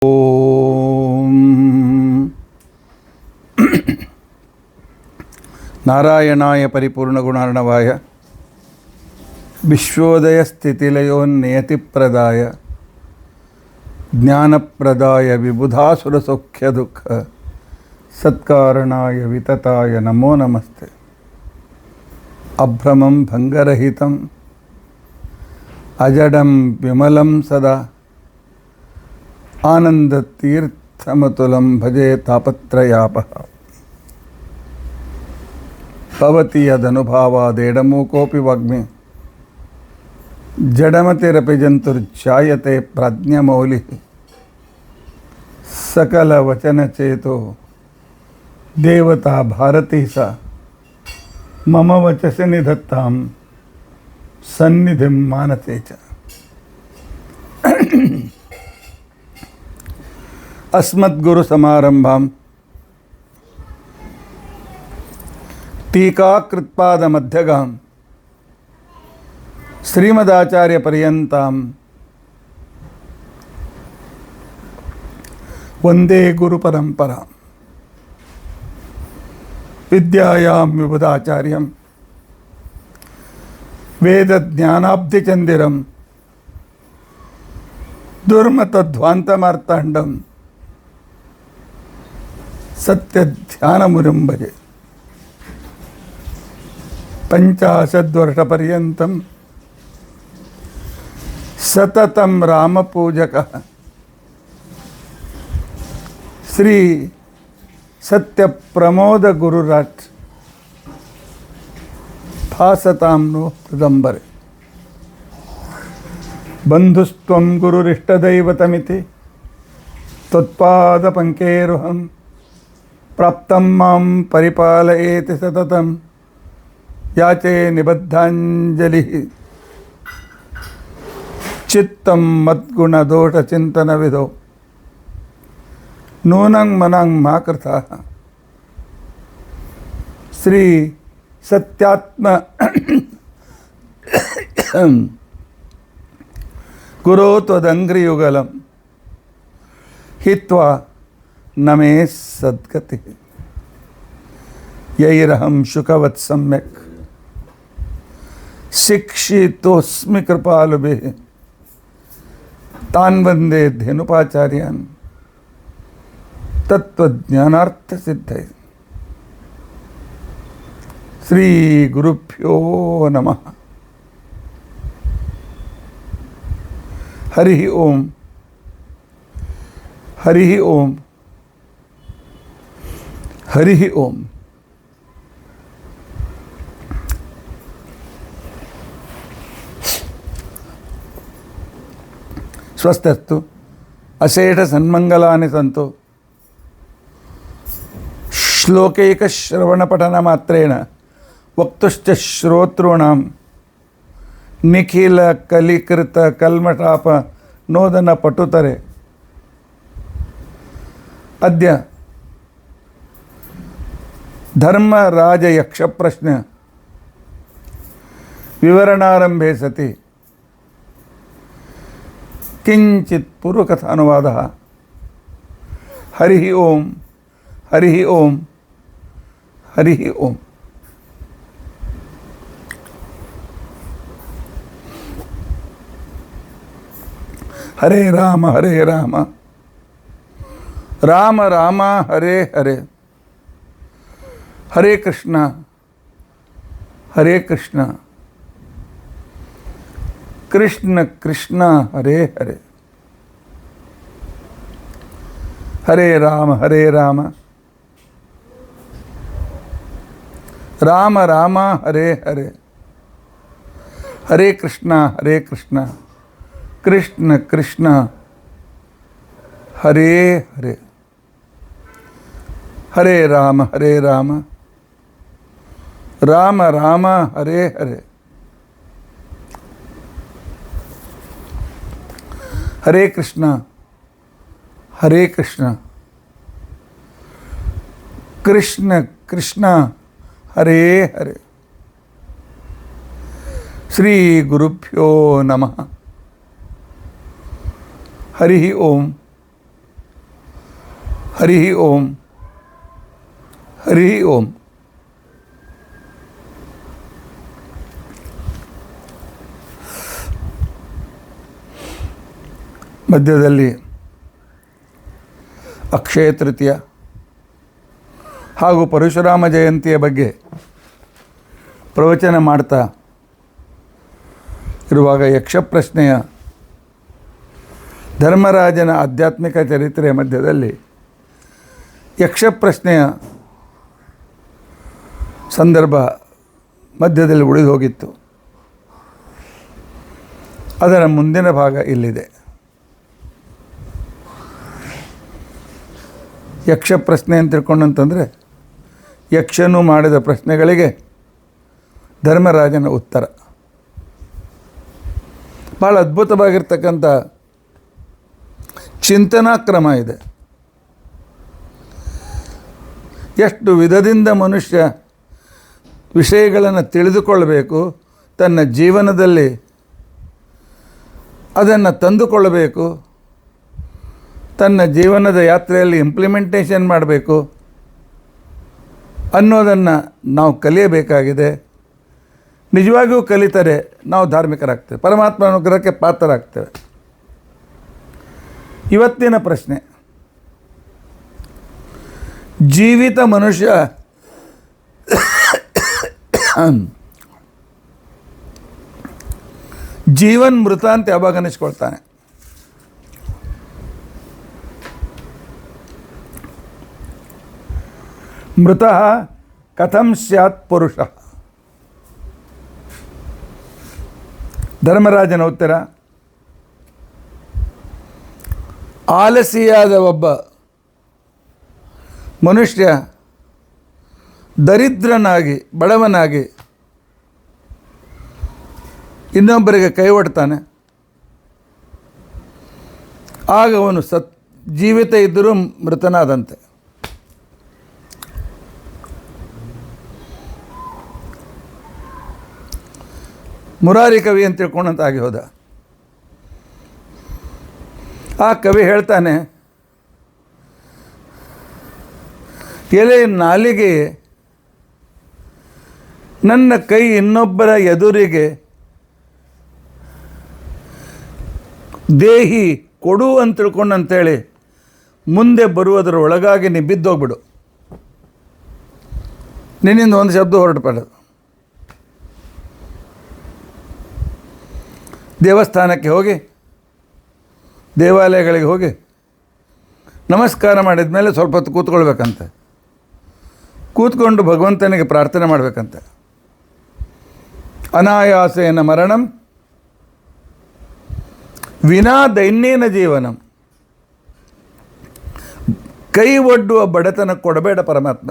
ಓಂ ನಾರಾಯಣಾಯ ಪರಿಪೂರ್ಣಗುಣಾರ್ಣವಾಯ ವಿಶ್ವೋದಯಸ್ಥಿತಿಲಯೋನ್ನಿಯತಿಪ್ರದಾಯ ಜ್ಞಾನಪ್ರದಾಯ ವಿಬುಧಾಸುರಸೌಖ್ಯದುಃಖ ಸತ್ಕಾರಣಾಯ ವಿತತಾಯ ನಮೋ ನಮಸ್ತೆ. ಅಭ್ರಮಂ ಭಂಗರಹಿತಂ ಅಜಡಂ ವಿಮಲಂ ಸದಾ ಆನಂದತೀರ್ಥಮತುಲಂ ಭಜೆ ತಾಪತ್ರಯಾಪಃ. ಭವತಿ ಯದನುಭಾವಾದೇಡಮೂಕೋಪಿ ವಾಗ್ಮಿ ಜಡಮತಿರಪಿ ಜಂತುರ್ಜಾಯತೆ ಪ್ರಾಜ್ಞಮೌಲಿಃ. ಸಕಲವಚನಚೇತೋ ದೇವತಾ ಭಾರತೀ ಸ ಮಮ ವಚಸಿ ನಿಧತ್ತಾಂ ಸನ್ನಿಧಿಂ ಮಾನಸೇ ಚ. ಅಸ್ಮದ್ಗುರುಸಮಾರಂಭಾಂ ಟೀಕಾಕೃತ್ಪಾದಮಧ್ಯಗಾಂ ಶ್ರೀಮದಾಚಾರ್ಯಪರ್ಯಂತಾಂ ವಂದೇ ಗುರುಪರಂಪರಾಂ. ವಿದ್ಯಾಯಾಂ ವಿಬುಧಾಚಾರ್ಯಂ ವೇದಜ್ಞಾನಾಬ್ಧಿಚಂದಿರಂ ದುರ್ಮತಧ್ವಾಂತಮಾರ್ತಾಂಡಂ ಸತ್ಯಧ್ಯಾನಮುನಿಂ ಭಜೆ. ಪಂಚಾಶದ್ವರ್ಷಪರ್ಯಂತಂ ಸತತಂ ರಾಮಪೂಜಕಃ ಶ್ರೀ ಸತ್ಯಪ್ರಮೋದ ಗುರುರಾಟ್ ಭಾಸತಾಂ ನೋ ಹೃದಂಬರೆ. ಬಂಧುಸ್ತ್ವಂ ಗುರುರಿಷ್ಟದೈವತಮಿತಿ ತ್ವತ್ಪಾದಪಂಕೇರುಹಂ ಪ್ರಾಪ್ತಂ ಮಾಂ ಪರಿಪಾಲಯೇತಿ ಸತತಂ ಯಾಚೆ ನಿಬದ್ಧಾಂಜಲಿ. ಚಿತ್ತಂ ಮದ್ಗುಣದೋಷಚಿಂತನವಿದೋ ನೂನಂ ಮನಂ ಮಾ ಕೃತಃ. ಶ್ರೀ ಸತ್ಯಾತ್ಮ ಗುರೋ ತ್ವದಂಘ್ರಿಯುಗಲಂ ಹಿತ್ವಾ ನಮೇ ಸದ್ಗತಿ. ಯೈರಹಂ ಶುಕವತ್ ಸಮ್ಯಕ್ ಶಿಕ್ಷಿತೋಸ್ಮಿ ಕೃಪಾಲುಭಿಃ ತಾನ್ ವಂದೇ ಧೇನುಪಾಚಾರ್ಯಾನ್ ತತ್ವಜ್ಞಾನಾರ್ಥಸಿದ್ಧೈ. ಶ್ರೀ ಗುರುಭ್ಯೋ ನಮಃ. ಹರಿ ಓಂ ಹರಿ ಓಂ ಹರಿ ಓಂ. ಸ್ವಸ್ಥಸ್ತು ಅಶೇಷ ಸನ್ಮಂಗಲಾನಿ ಸಂತು. ಶ್ಲೋಕೈಕಶ್ರವಣಪಠನ ಮಾತ್ರೇಣ ವಕ್ತುಶ್ಚ ಶ್ರೋತॄಣಾಂ ನಿಖಿಲ ಕಲಿಕೃತ ಕಲ್ಮಷಾಪ ನೋದನ ಪಟುತರೆ. ಅದ್ಯ ಧರ್ಮರಾಜಯಕ್ಷಪ್ರಶ್ನ ವಿವರಣಾರಂಭೆ ಸತಿ ಕಿಂಚಿತ್ ಪೂರ್ವಕಥಾನುವಾದಃ. ಹರಿ ಓಂ ಹರಿ ಓಂ ಹರಿ ಓಂ. ಹರೇ ರಾಮ ಹರೇ ರಾಮ ರಾಮ ರಾಮ ಹರೇ ಹರೇ. ಹರೇ ಕೃಷ್ಣ ಹರೇ ಕೃಷ್ಣ ಕೃಷ್ಣ ಕೃಷ್ಣ ಹರೇ ಹರೇ. ಹರೇ ರಾಮ ರಾಮ ರಾಮ ಹರೇ ಹರೇ. ಹರೇ ಕೃಷ್ಣ ಕೃಷ್ಣ ಕೃಷ್ಣ ಹರೇ ಹರೇ. ಹರೇ ರಾಮ ರಾಮ ರಾಮ ಹರೇ ಹರೇ. ಹರೇ ಕೃಷ್ಣ ಕೃಷ್ಣ ಕೃಷ್ಣ ಹರೇ ಹರೇ. ಶ್ರೀ ಗುರುಭ್ಯೋ ನಮಃ. ಹರಿ ಓಂ ಹರಿ ಓಂ ಹರಿ ಓಂ. ಮಧ್ಯದಲ್ಲಿ ಅಕ್ಷಯ ತೃತೀಯ ಹಾಗೂ ಪರಶುರಾಮ ಜಯಂತಿಯ ಬಗ್ಗೆ ಪ್ರವಚನ ಮಾಡ್ತಾ ಇರುವಾಗ ಯಕ್ಷಪ್ರಶ್ನೆಯ ಧರ್ಮರಾಜನ ಆಧ್ಯಾತ್ಮಿಕ ಚರಿತ್ರೆಯ ಮಧ್ಯದಲ್ಲಿ ಯಕ್ಷಪ್ರಶ್ನೆಯ ಸಂದರ್ಭ ಮಧ್ಯದಲ್ಲಿ ಉಳಿದು ಹೋಗಿತ್ತು. ಅದರ ಮುಂದಿನ ಭಾಗ ಇಲ್ಲಿದೆ. ಯಕ್ಷ ಪ್ರಶ್ನೆ ಅಂತ ತಿಳ್ಕೊಂಡಂತಂದರೆ ಯಕ್ಷನು ಮಾಡಿದ ಪ್ರಶ್ನೆಗಳಿಗೆ ಧರ್ಮರಾಜನ ಉತ್ತರ. ಭಾಳ ಅದ್ಭುತವಾಗಿರ್ತಕ್ಕಂಥ ಚಿಂತನಾ ಕ್ರಮ ಇದೆ. ಎಷ್ಟು ವಿಧದಿಂದ ಮನುಷ್ಯ ವಿಷಯಗಳನ್ನು ತಿಳಿದುಕೊಳ್ಳಬೇಕು, ತನ್ನ ಜೀವನದಲ್ಲಿ ಅದನ್ನು ತಂದುಕೊಳ್ಳಬೇಕು, ತನ್ನ ಜೀವನದ ಯಾತ್ರೆಯಲ್ಲಿ ಇಂಪ್ಲಿಮೆಂಟೇಷನ್ ಮಾಡಬೇಕು ಅನ್ನೋದನ್ನು ನಾವು ಕಲಿಯಬೇಕಾಗಿದೆ. ನಿಜವಾಗಿಯೂ ಕಲಿತರೆ ನಾವು ಧಾರ್ಮಿಕರಾಗ್ತೇವೆ, ಪರಮಾತ್ಮ ಅನುಗ್ರಹಕ್ಕೆ ಪಾತ್ರರಾಗ್ತೇವೆ. ಇವತ್ತಿನ ಪ್ರಶ್ನೆ, ಜೀವಿತ ಮನುಷ್ಯ ಜೀವನ್ ಮೃತ ಅಂತ ಯಾವಾಗ ಅನಿಸ್ಕೊಳ್ತಾನೆ? ಮೃತ ಕಥಂ ಸ್ಯಾತ್ ಪುರುಷ? ಧರ್ಮರಾಜನ ಉತ್ತರ, ಆಲಸಿಯಾದ ಒಬ್ಬ ಮನುಷ್ಯ ದರಿದ್ರನಾಗಿ ಬಡವನಾಗಿ ಇನ್ನೊಬ್ಬರಿಗೆ ಕೈ ಒಡ್ತಾನೆ, ಆಗ ಅವನು ಜೀವಿತ ಇದ್ದರೂ ಮೃತನಾದಂತೆ. ಮುರಾರಿ ಕವಿ ಅಂತ ತಿಳ್ಕೊಂಡಂತಾಗಿ ಹೋದ. ಆ ಕವಿ ಹೇಳ್ತಾನೆ, ಎಲೆ ನಾಲಿಗೆ ನನ್ನ ಕೈ ಇನ್ನೊಬ್ಬರ ಎದುರಿಗೆ ದೇಹಿ ಕೊಡು ಅಂತ ತಿಳ್ಕೊಂಡಂತೇಳಿ ಮುಂದೆ ಬರುವುದರ ಒಳಗಾಗಿ ನೀ ಬಿದ್ದೋಗ್ಬಿಡು, ನಿನ್ನಿಂದ ಒಂದು ಶಬ್ದ ಹೊರಟುಪಡೋದು. ದೇವಸ್ಥಾನಕ್ಕೆ ಹೋಗಿ, ದೇವಾಲಯಗಳಿಗೆ ಹೋಗಿ ನಮಸ್ಕಾರ ಮಾಡಿದ ಮೇಲೆ ಸ್ವಲ್ಪ ಹೊತ್ತು ಕೂತ್ಕೊಳ್ಬೇಕಂತೆ. ಕೂತ್ಕೊಂಡು ಭಗವಂತನಿಗೆ ಪ್ರಾರ್ಥನೆ ಮಾಡಬೇಕಂತೆ. ಅನಾಯಾಸೇನ ಮರಣಂ ವಿನಾ ದೈನ್ಯೇನ ಜೀವನಂ. ಕೈ ಒಡ್ಡುವ ಬಡತನ ಕೊಡಬೇಡ ಪರಮಾತ್ಮ.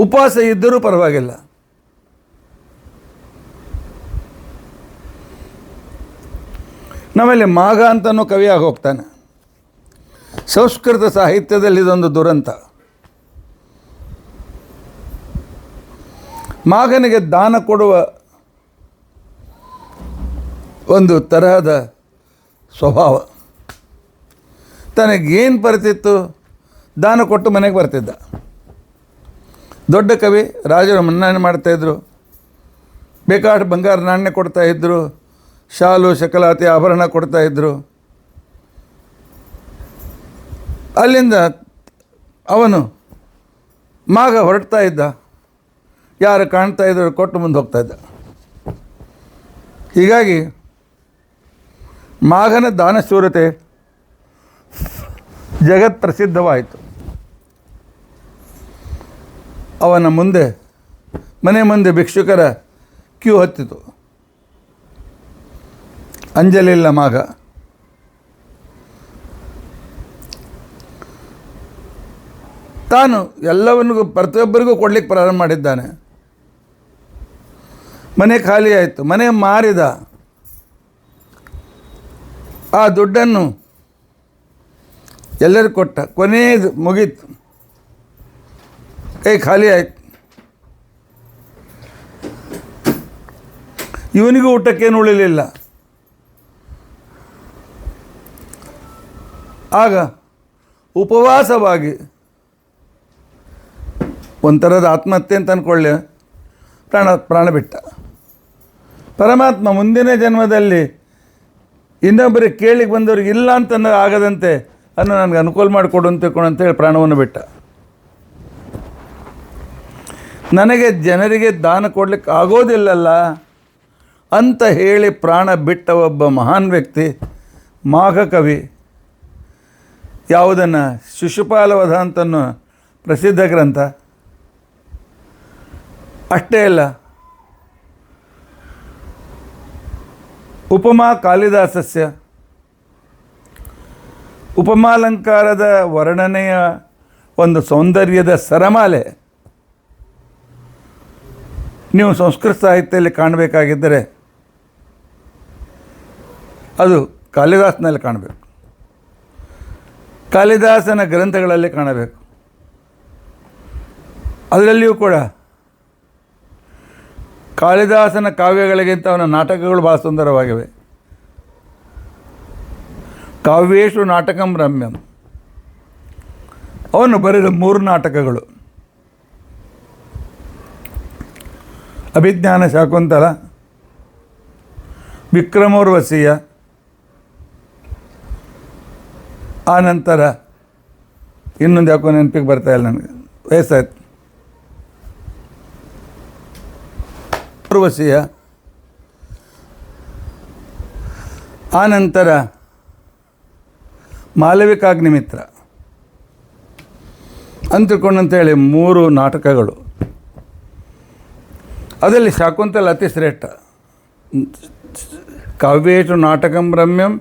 ಉಪವಾಸ ಇದ್ದರೂ ಪರವಾಗಿಲ್ಲ. ನಮ್ಮಲ್ಲಿ ಮಾಘ ಅಂತನೂ ಕವಿಯಾಗಿ ಹೋಗ್ತಾನೆ. ಸಂಸ್ಕೃತ ಸಾಹಿತ್ಯದಲ್ಲಿ ಇದೊಂದು ದುರಂತ. ಮಾಘನಿಗೆ ದಾನ ಕೊಡುವ ಒಂದು ತರಹದ ಸ್ವಭಾವ. ತನಗೇನು ಬರ್ತಿತ್ತು ದಾನ ಕೊಟ್ಟು ಮನೆಗೆ ಬರ್ತಿದ್ದ. ದೊಡ್ಡ ಕವಿ, ರಾಜರು ಮನ್ನಣೆ ಮಾಡ್ತಾಯಿದ್ರು, ಬೇಕಾದ ಬಂಗಾರ ನಾಣ್ಯ ಕೊಡ್ತಾಯಿದ್ರು, ಶಾಲು ಶಕಲಾತಿ ಆಭರಣ ಕೊಡ್ತಾಯಿದ್ರು. ಅಲ್ಲಿಂದ ಅವನು ಮಾಘ ಹೊರಡ್ತಾ ಇದ್ದ, ಯಾರು ಕಾಣ್ತಾ ಇದ್ರು ಕೊಟ್ಟು ಮುಂದೆ ಹೋಗ್ತಾ ಇದ್ದ. ಹೀಗಾಗಿ ಮಾಘನ ದಾನಶೂರತೆ ಜಗತ್ ಪ್ರಸಿದ್ಧವಾಯಿತು. ಅವನ ಮುಂದೆ ಮನೆ ಮುಂದೆ ಭಿಕ್ಷುಕರ ಕ್ಯೂ ಹತ್ತಿತು. ಅಂಜಲಿಲ್ಲ ಮಾಘ. ತಾನು ಎಲ್ಲವನಿಗೂ ಪ್ರತಿಯೊಬ್ಬರಿಗೂ ಕೊಡಲಿಕ್ಕೆ ಪ್ರಾರಂಭ ಮಾಡಿದ್ದಾನೆ. ಮನೆ ಖಾಲಿ ಆಯಿತು. ಮನೆ ಮಾರಿದ. ಆ ದುಡ್ಡನ್ನು ಎಲ್ಲರಿಗೂ ಕೊಟ್ಟ. ಕೊನೆಯದು ಮುಗೀತು, ಕೈ ಖಾಲಿ ಆಯಿತು. ಇವನಿಗೂ ಊಟಕ್ಕೇನು ಉಳಿಲಿಲ್ಲ. ಆಗ ಉಪವಾಸವಾಗಿ ಒಂಥರದ ಆತ್ಮಹತ್ಯೆ ಅಂತ ಅಂದ್ಕೊಳ್ಳಿ, ಪ್ರಾಣ ಬಿಟ್ಟ. ಪರಮಾತ್ಮ ಮುಂದಿನ ಜನ್ಮದಲ್ಲಿ ಇನ್ನೊಬ್ಬರಿಗೆ ಕೇಳಿಗೆ ಬಂದವ್ರಿಗೆ ಇಲ್ಲ ಅಂತ ಆಗದಂತೆ ಅನ್ನೋ ನನಗೆ ಅನುಕೂಲ ಮಾಡಿಕೊಡು ಅಂತೇಳಿ ಪ್ರಾಣವನ್ನು ಬಿಟ್ಟ. ನನಗೆ ಜನರಿಗೆ ದಾನ ಕೊಡಲಿಕ್ಕೆ ಆಗೋದಿಲ್ಲಲ್ಲ ಅಂತ ಹೇಳಿ ಪ್ರಾಣ ಬಿಟ್ಟ ಒಬ್ಬ ಮಹಾನ್ ವ್ಯಕ್ತಿ ಮಾಘಕವಿ. ಯಾವುದನ್ನು ಶಿಶುಪಾಲವಧ ಅಂತನ್ನೋ ಪ್ರಸಿದ್ಧ ಗ್ರಂಥ. ಅಷ್ಟೇ ಅಲ್ಲ, ಉಪಮಾ ಕಾಳಿದಾಸಸ್ಯ ಉಪಮಾಲಂಕಾರದ ವರ್ಣನೆಯ ಒಂದು ಸೌಂದರ್ಯದ ಸರಮಾಲೆ ನೀವು ಸಂಸ್ಕೃತ ಸಾಹಿತ್ಯದಲ್ಲಿ ಕಾಣಬೇಕಾಗಿದ್ದರೆ ಅದು ಕಾಳಿದಾಸನಲ್ಲಿ ಕಾಣಬೇಕು, ಕಾಳಿದಾಸನ ಗ್ರಂಥಗಳಲ್ಲಿ ಕಾಣಬೇಕು. ಅದರಲ್ಲಿಯೂ ಕೂಡ ಕಾಳಿದಾಸನ ಕಾವ್ಯಗಳಿಗಿಂತ ಅವನ ನಾಟಕಗಳು ಭಾಳ ಸುಂದರವಾಗಿವೆ. ಕಾವ್ಯೇಶು ನಾಟಕಂ ರಮ್ಯಂ. ಅವನು ಬರೆದ 3 ನಾಟಕಗಳು: ಅಭಿಜ್ಞಾನ ಶಾಕುಂತಲ, ವಿಕ್ರಮೋರ್ವಶೀಯ, ಆ ನಂತರ ಇನ್ನೊಂದು ಯಾಕೋ ನೆನಪಿಗೆ ಬರ್ತಾಯಿಲ್ಲ ನನಗೆ, ವಯಸ್ಸಾಯ್ತು. ಉರ್ವಶೀಯ, ಆ ನಂತರ ಮಾಲವಿಕಾಗ್ನಿಮಿತ್ರ ಅಂತ ತಿಳ್ಕೊಂಡಂತೇಳಿ 3 ನಾಟಕಗಳು. ಅದರಲ್ಲಿ ಶಾಕುಂತಲ ಅತಿ ಶ್ರೇಷ್ಠ. ಕಾವ್ಯೇಶು ನಾಟಕಂ ರಮ್ಯಂ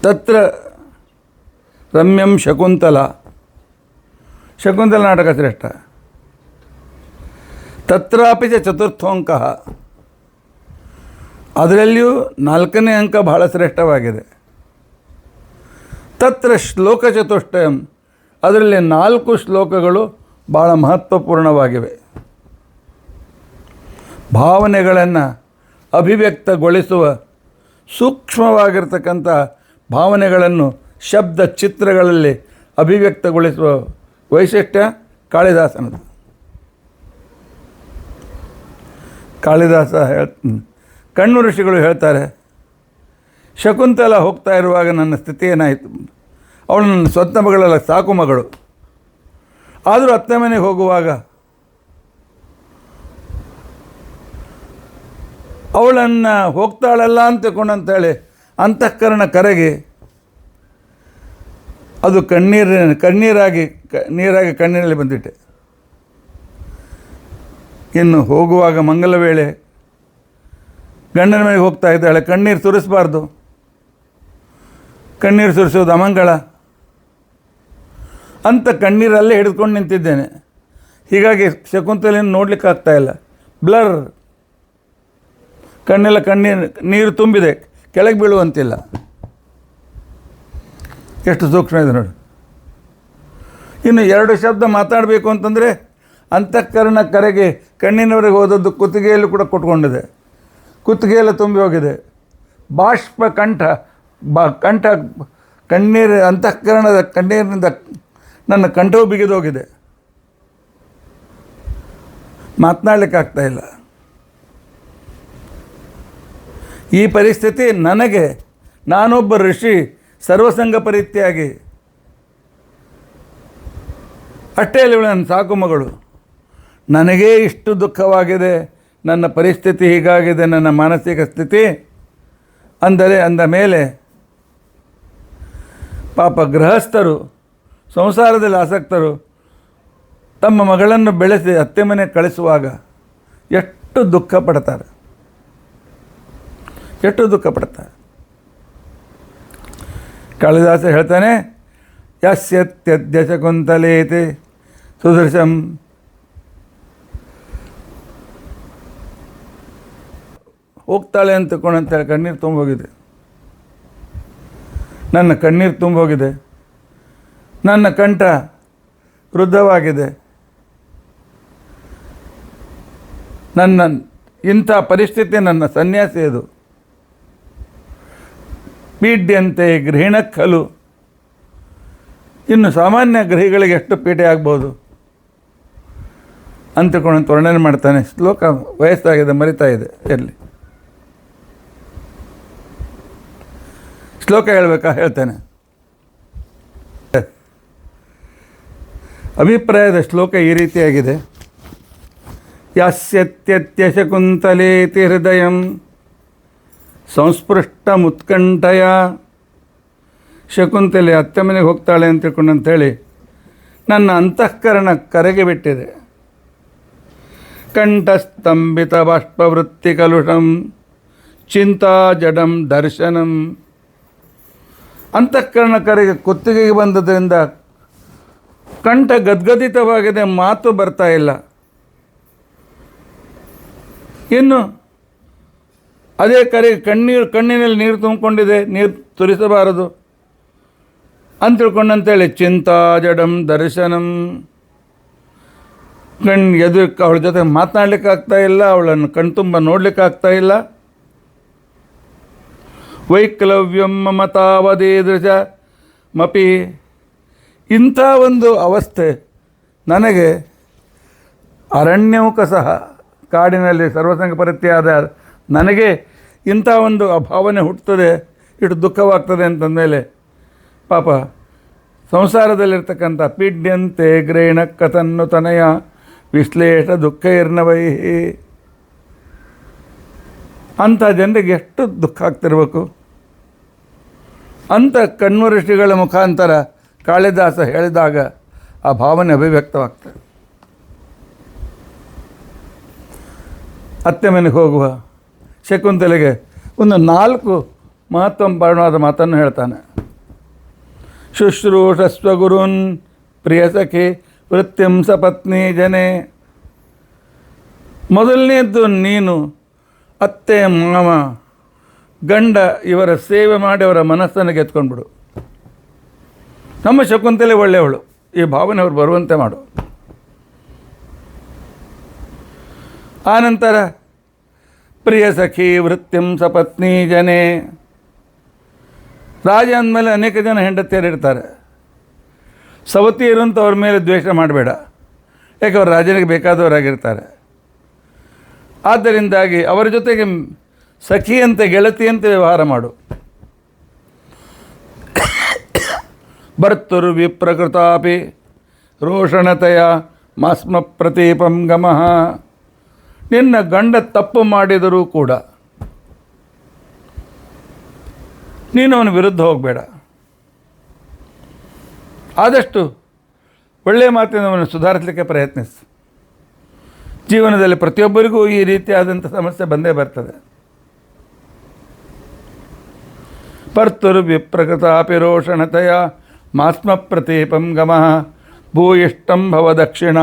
ತತ್ರ ರಮ್ಯಂ ಶಕುಂತಲ. ಶಕುಂತಲ ನಾಟಕ ಶ್ರೇಷ್ಠ. ತತ್ರಾಪಿ ಚ ಚತುರ್ಥೋಂಕ, ಅದರಲ್ಲಿಯೂ 4ನೇ ಅಂಕ ಬಹಳ ಶ್ರೇಷ್ಠವಾಗಿದೆ. ತತ್ರ ಶ್ಲೋಕ ಚತುಷ್ಟಯಂ, ಅದರಲ್ಲಿ 4 ಶ್ಲೋಕಗಳು ಭಾಳ ಮಹತ್ವಪೂರ್ಣವಾಗಿವೆ. ಭಾವನೆಗಳನ್ನು ಅಭಿವ್ಯಕ್ತಗೊಳಿಸುವ ಸೂಕ್ಷ್ಮವಾಗಿರ್ತಕ್ಕಂಥ ಭಾವನೆಗಳನ್ನು ಶಬ್ದ ಚಿತ್ರಗಳಲ್ಲಿ ಅಭಿವ್ಯಕ್ತಗೊಳಿಸುವ ವೈಶಿಷ್ಟ್ಯ ಕಾಳಿದಾಸನದು. ಕಾಳಿದಾಸ ಕಣ್ಣು ಋಷಿಗಳು ಹೇಳ್ತಾರೆ, ಶಕುಂತಲ ಹೋಗ್ತಾ ಇರುವಾಗ ನನ್ನ ಸ್ಥಿತಿ ಏನಾಯಿತು, ಅವಳು ನನ್ನ ಸ್ವಂತ ಮಗಳಲ್ಲ, ಸಾಕು ಮಗಳು. ಆದರೂ ಅತ್ತೆ ಮನೆಗೆ ಹೋಗುವಾಗ ಅವಳನ್ನು ಹೋಗ್ತಾಳಲ್ಲ ಅಂತೇಳಿ ಅಂತಃಕರಣ ಕರಗಿ ಅದು ನೀರಾಗಿ ಕಣ್ಣೀರಲ್ಲಿ ಬಂದಿಟ್ಟೆ. ಇನ್ನು ಹೋಗುವಾಗ ಮಂಗಲ ವೇಳೆ ಗಂಡನ ಮನೆಗೆ ಹೋಗ್ತಾ ಇದ್ದಾಳೆ, ಕಣ್ಣೀರು ಸುರಿಸಬಾರ್ದು, ಕಣ್ಣೀರು ಸುರಿಸೋದು ಅಮಂಗಳ ಅಂತ ಕಣ್ಣೀರಲ್ಲೇ ಹಿಡಿದುಕೊಂಡು ನಿಂತಿದ್ದೇನೆ. ಹೀಗಾಗಿ ಶಕುಂತಲೆಯನ್ನು ನೋಡಲಿಕ್ಕೆ ಆಗ್ತಾಯಿಲ್ಲ, ಬ್ಲರ್, ಕಣ್ಣೆಲ್ಲ ನೀರು ತುಂಬಿದೆ, ಕೆಳಗೆ ಬೀಳುವಂತಿಲ್ಲ. ಎಷ್ಟು ಸೂಕ್ಷ್ಮ ಇದೆ ನೋಡಿ. ಇನ್ನು 2 ಶಬ್ದ ಮಾತಾಡಬೇಕು ಅಂತಂದರೆ ಅಂತಃಕರಣ ಕರೆಗೆ ಕಣ್ಣಿನವರೆಗೆ ಹೋದದ್ದು ಕುತ್ತಿಗೆಯಲ್ಲೂ ಕೂಡ ಕೊಟ್ಕೊಂಡಿದೆ, ಕುತ್ತಿಗೆಯೆಲ್ಲ ತುಂಬಿ ಹೋಗಿದೆ. ಬಾಷ್ಪ ಕಂಠ ಕಣ್ಣೀರು, ಅಂತಃಕರಣದ ಕಣ್ಣೀರಿನಿಂದ ನನ್ನ ಕಂಠವು ಬಿಗಿದೋಗಿದೆ, ಮಾತನಾಡಲಿಕ್ಕೆ ಆಗ್ತಾಯಿಲ್ಲ. ಈ ಪರಿಸ್ಥಿತಿ ನನಗೆ, ನಾನೊಬ್ಬ ಋಷಿ, ಸರ್ವಸಂಗ ಪರಿತ್ಯಾಗಿ, ಅಷ್ಟೇ ಅಲ್ಲ ನನ್ನ ಸಾಕು ಮಗಳು, ನನಗೇ ಇಷ್ಟು ದುಃಖವಾಗಿದೆ, ನನ್ನ ಪರಿಸ್ಥಿತಿ ಹೀಗಾಗಿದೆ, ನನ್ನ ಮಾನಸಿಕ ಸ್ಥಿತಿ ಅಂದ ಮೇಲೆ ಪಾಪ ಗೃಹಸ್ಥರು, ಸಂಸಾರದಲ್ಲಿ ಆಸಕ್ತರು ತಮ್ಮ ಮಗಳನ್ನು ಬೆಳೆಸಿ ಅತ್ತೆ ಮನೆಗೆ ಕಳಿಸುವಾಗ ಎಷ್ಟು ದುಃಖ ಪಡ್ತಾರೆ. ಕಾಳಿದಾಸ ಹೇಳ್ತಾನೆ, ಯಸ್ಯ ತ್ಯಜ್ಯ ಶಕುಂತಲೇತಿ ಸುದೃಶಂ. ಹೋಗ್ತಾಳೆ ಅಂತೇಳಿ ಕಣ್ಣೀರು ತುಂಬೋಗಿದೆ, ನನ್ನ ಕಣ್ಣೀರು ತುಂಬೋಗಿದೆ, ನನ್ನ ಕಂಠ ವೃದ್ಧವಾಗಿದೆ, ನನ್ನ ಇಂಥ ಪರಿಸ್ಥಿತಿ ನನ್ನ ಸನ್ಯಾಸಿ ಅದು. ಪೀಡ್ಯಂತೆ ಗೃಹಿಣ ಖಲು. ಇನ್ನು ಸಾಮಾನ್ಯ ಗೃಹಿಗಳಿಗೆ ಎಷ್ಟು ಪೀಡೆ ಆಗ್ಬೋದು ಅಂತ ತಿಳ್ಕೊಂಡು ವರ್ಣನೆ ಮಾಡ್ತಾನೆ. ಶ್ಲೋಕ ವಯಸ್ಸಾಗಿದೆ, ಮರಿತಾ ಇದೆ. ಎಲ್ಲಿ ಶ್ಲೋಕ ಹೇಳಬೇಕಾ? ಹೇಳ್ತೇನೆ. ಅಭಿಪ್ರಾಯದ ಶ್ಲೋಕ ಈ ರೀತಿಯಾಗಿದೆ. ಯಾಸ್ಯತ್ಯತ್ಯ ಶಕುಂತಲೇತಿ ಹೃದಯಂ ಸಂಸ್ಪೃಷ್ಟಮುತ್ಕಂಠಯ. ಶಕುಂತಲೆ ಅತ್ತೆ ಮನೆಗೆ ಹೋಗ್ತಾಳೆ ಅಂತ ತಿಳ್ಕೊಂಡು ಅಂತೇಳಿ ನನ್ನ ಅಂತಃಕರಣ ಕರೆಗೆ ಬಿಟ್ಟಿದೆ. ಕಂಠಸ್ತಂಭಿತ ಬಾಷ್ಪವೃತ್ತಿ ಕಲುಷಂ ಚಿಂತಾ ಜಡಂ ದರ್ಶನಂ. ಅಂತಃಕರಣ ಕರೆಗೆ ಕುತ್ತಿಗೆಗೆ ಬಂದದ್ರಿಂದ ಕಂಠ ಗದ್ಗದಿತವಾಗಿದೆ, ಮಾತು ಬರ್ತಾ ಇಲ್ಲ. ಇನ್ನು ಅದೇ ಕರೆ ಕಣ್ಣಿನಲ್ಲಿ ನೀರು ತುಂಬಿಕೊಂಡಿದೆ, ನೀರು ತುರಿಸಬಾರದು ಅಂತ ತಿಳ್ಕೊಂಡಂತೇಳಿ ಚಿಂತಾ ಜಡಂ ದರ್ಶನಂ. ಅವಳ ಜೊತೆ ಮಾತನಾಡ್ಲಿಕ್ಕೆ ಆಗ್ತಾ ಇಲ್ಲ, ಅವಳನ್ನು ಕಣ್ತುಂಬ ನೋಡ್ಲಿಕ್ಕೆ ಆಗ್ತಾ ಇಲ್ಲ. ವೈಕ್ಲವ್ಯಂ ಮಮತಾವದೇದೃಶ ಮಪಿ. ಇಂಥ ಒಂದು ಅವಸ್ಥೆ ನನಗೆ ಅರಣ್ಯೌಕ ಸಹ, ಕಾಡಿನಲ್ಲಿ ಸರ್ವಸಂಗ ಪರಿತ್ಯಾದ ನನಗೆ ಇಂಥ ಒಂದು ಭಾವನೆ ಹುಟ್ಟುತ್ತದೆ, ಇಷ್ಟು ದುಃಖವಾಗ್ತದೆ ಅಂತಂದಮೇಲೆ ಪಾಪ ಸಂಸಾರದಲ್ಲಿರ್ತಕ್ಕಂಥ ಪೀಡ್ಯಂತೆ ಗ್ರೇಣ ಕಥನ್ನು ತನಯ ವಿಶ್ಲೇಷ ದುಃಖ ಇರ್ನವೈ. ಅಂಥ ಜನರಿಗೆ ಎಷ್ಟು ದುಃಖ ಆಗ್ತಿರ್ಬೇಕು ಅಂತ ಕಣ್ವ ಋಷಿಗಳ ಮುಖಾಂತರ ಕಾಳಿದಾಸ ಹೇಳಿದಾಗ ಆ ಭಾವನೆ ಅಭಿವ್ಯಕ್ತವಾಗ್ತದೆ. ಅತ್ತೆ ಮನೆಗೆ ಹೋಗುವ ಶಕುಂತಲೆಗೆ ಒಂದು 4 ಮಹತ್ವಪೂರ್ಣವಾದ ಮಾತನ್ನು ಹೇಳ್ತಾನೆ. ಶುಶ್ರೂಷಸ್ವ ಗುರುನ್ ಪ್ರಿಯ ಸಖಿ ವೃತ್ತಿಂ ಸಪತ್ನಿ ಜನೆ. ಮೊದಲನೇದ್ದು, ನೀನು ಅತ್ತೆ ಮಾವ ಗಂಡ ಇವರ ಸೇವೆ ಮಾಡಿ ಅವರ ಮನಸ್ಸನ್ನು ಗೆತ್ಕೊಂಡ್ಬಿಡು. ನಮ್ಮ ಶಕುಂತಲೆ ಒಳ್ಳೆಯವಳು, ಈ ಭಾವನೆ ಅವ್ರು ಬರುವಂತೆ ಮಾಡು. ಆನಂತರ ಪ್ರಿಯ ಸಖಿ ವೃತ್ತಿಂ ಸಪತ್ನಿ ಜನೆ. ರಾಜ ಅಂದಮೇಲೆ ಅನೇಕ ಜನ ಹೆಂಡತಿಯರಿರ್ತಾರೆ. ಸವತಿಯರು ಅಂತ ಅವ್ರ ಮೇಲೆ ದ್ವೇಷ ಮಾಡಬೇಡ, ಯಾಕೆ ಅವ್ರು ರಾಜನಿಗೆ ಬೇಕಾದವರಾಗಿರ್ತಾರೆ. ಆದ್ದರಿಂದಾಗಿ ಅವರ ಜೊತೆಗೆ ಸಖಿಯಂತೆ ಗೆಳತಿಯಂತೆ ವ್ಯವಹಾರ ಮಾಡು. ಭರ್ತುರ್ ವಿಪ್ರಕೃತಾಪಿ ರೋಷಣತೆಯ ಮಾಸ್ಮ ಪ್ರತೀಪಂ ಗಮಃ. ನಿನ್ನ ಗಂಡ ತಪ್ಪು ಮಾಡಿದರೂ ಕೂಡ ನೀನು ಅವನ ವಿರುದ್ಧ ಹೋಗಬೇಡ. ಆದಷ್ಟು ಒಳ್ಳೆಯ ಮಾತಿನ ಅವನು ಸುಧಾರಿಸಲಿಕ್ಕೆ ಪ್ರಯತ್ನಿಸು. ಜೀವನದಲ್ಲಿ ಪ್ರತಿಯೊಬ್ಬರಿಗೂ ಈ ರೀತಿಯಾದಂಥ ಸಮಸ್ಯೆ ಬಂದೇ ಬರ್ತದೆ. ಭರ್ತುರ್ ವಿಪ್ರಕೃತಾಪಿ ರೋಷಣತೆಯ ಮಾಸ್ಮ ಪ್ರತೀಪಂ ಗಮಃ ಭೂಯಿಷ್ಟಂ ಭವ ದಕ್ಷಿಣ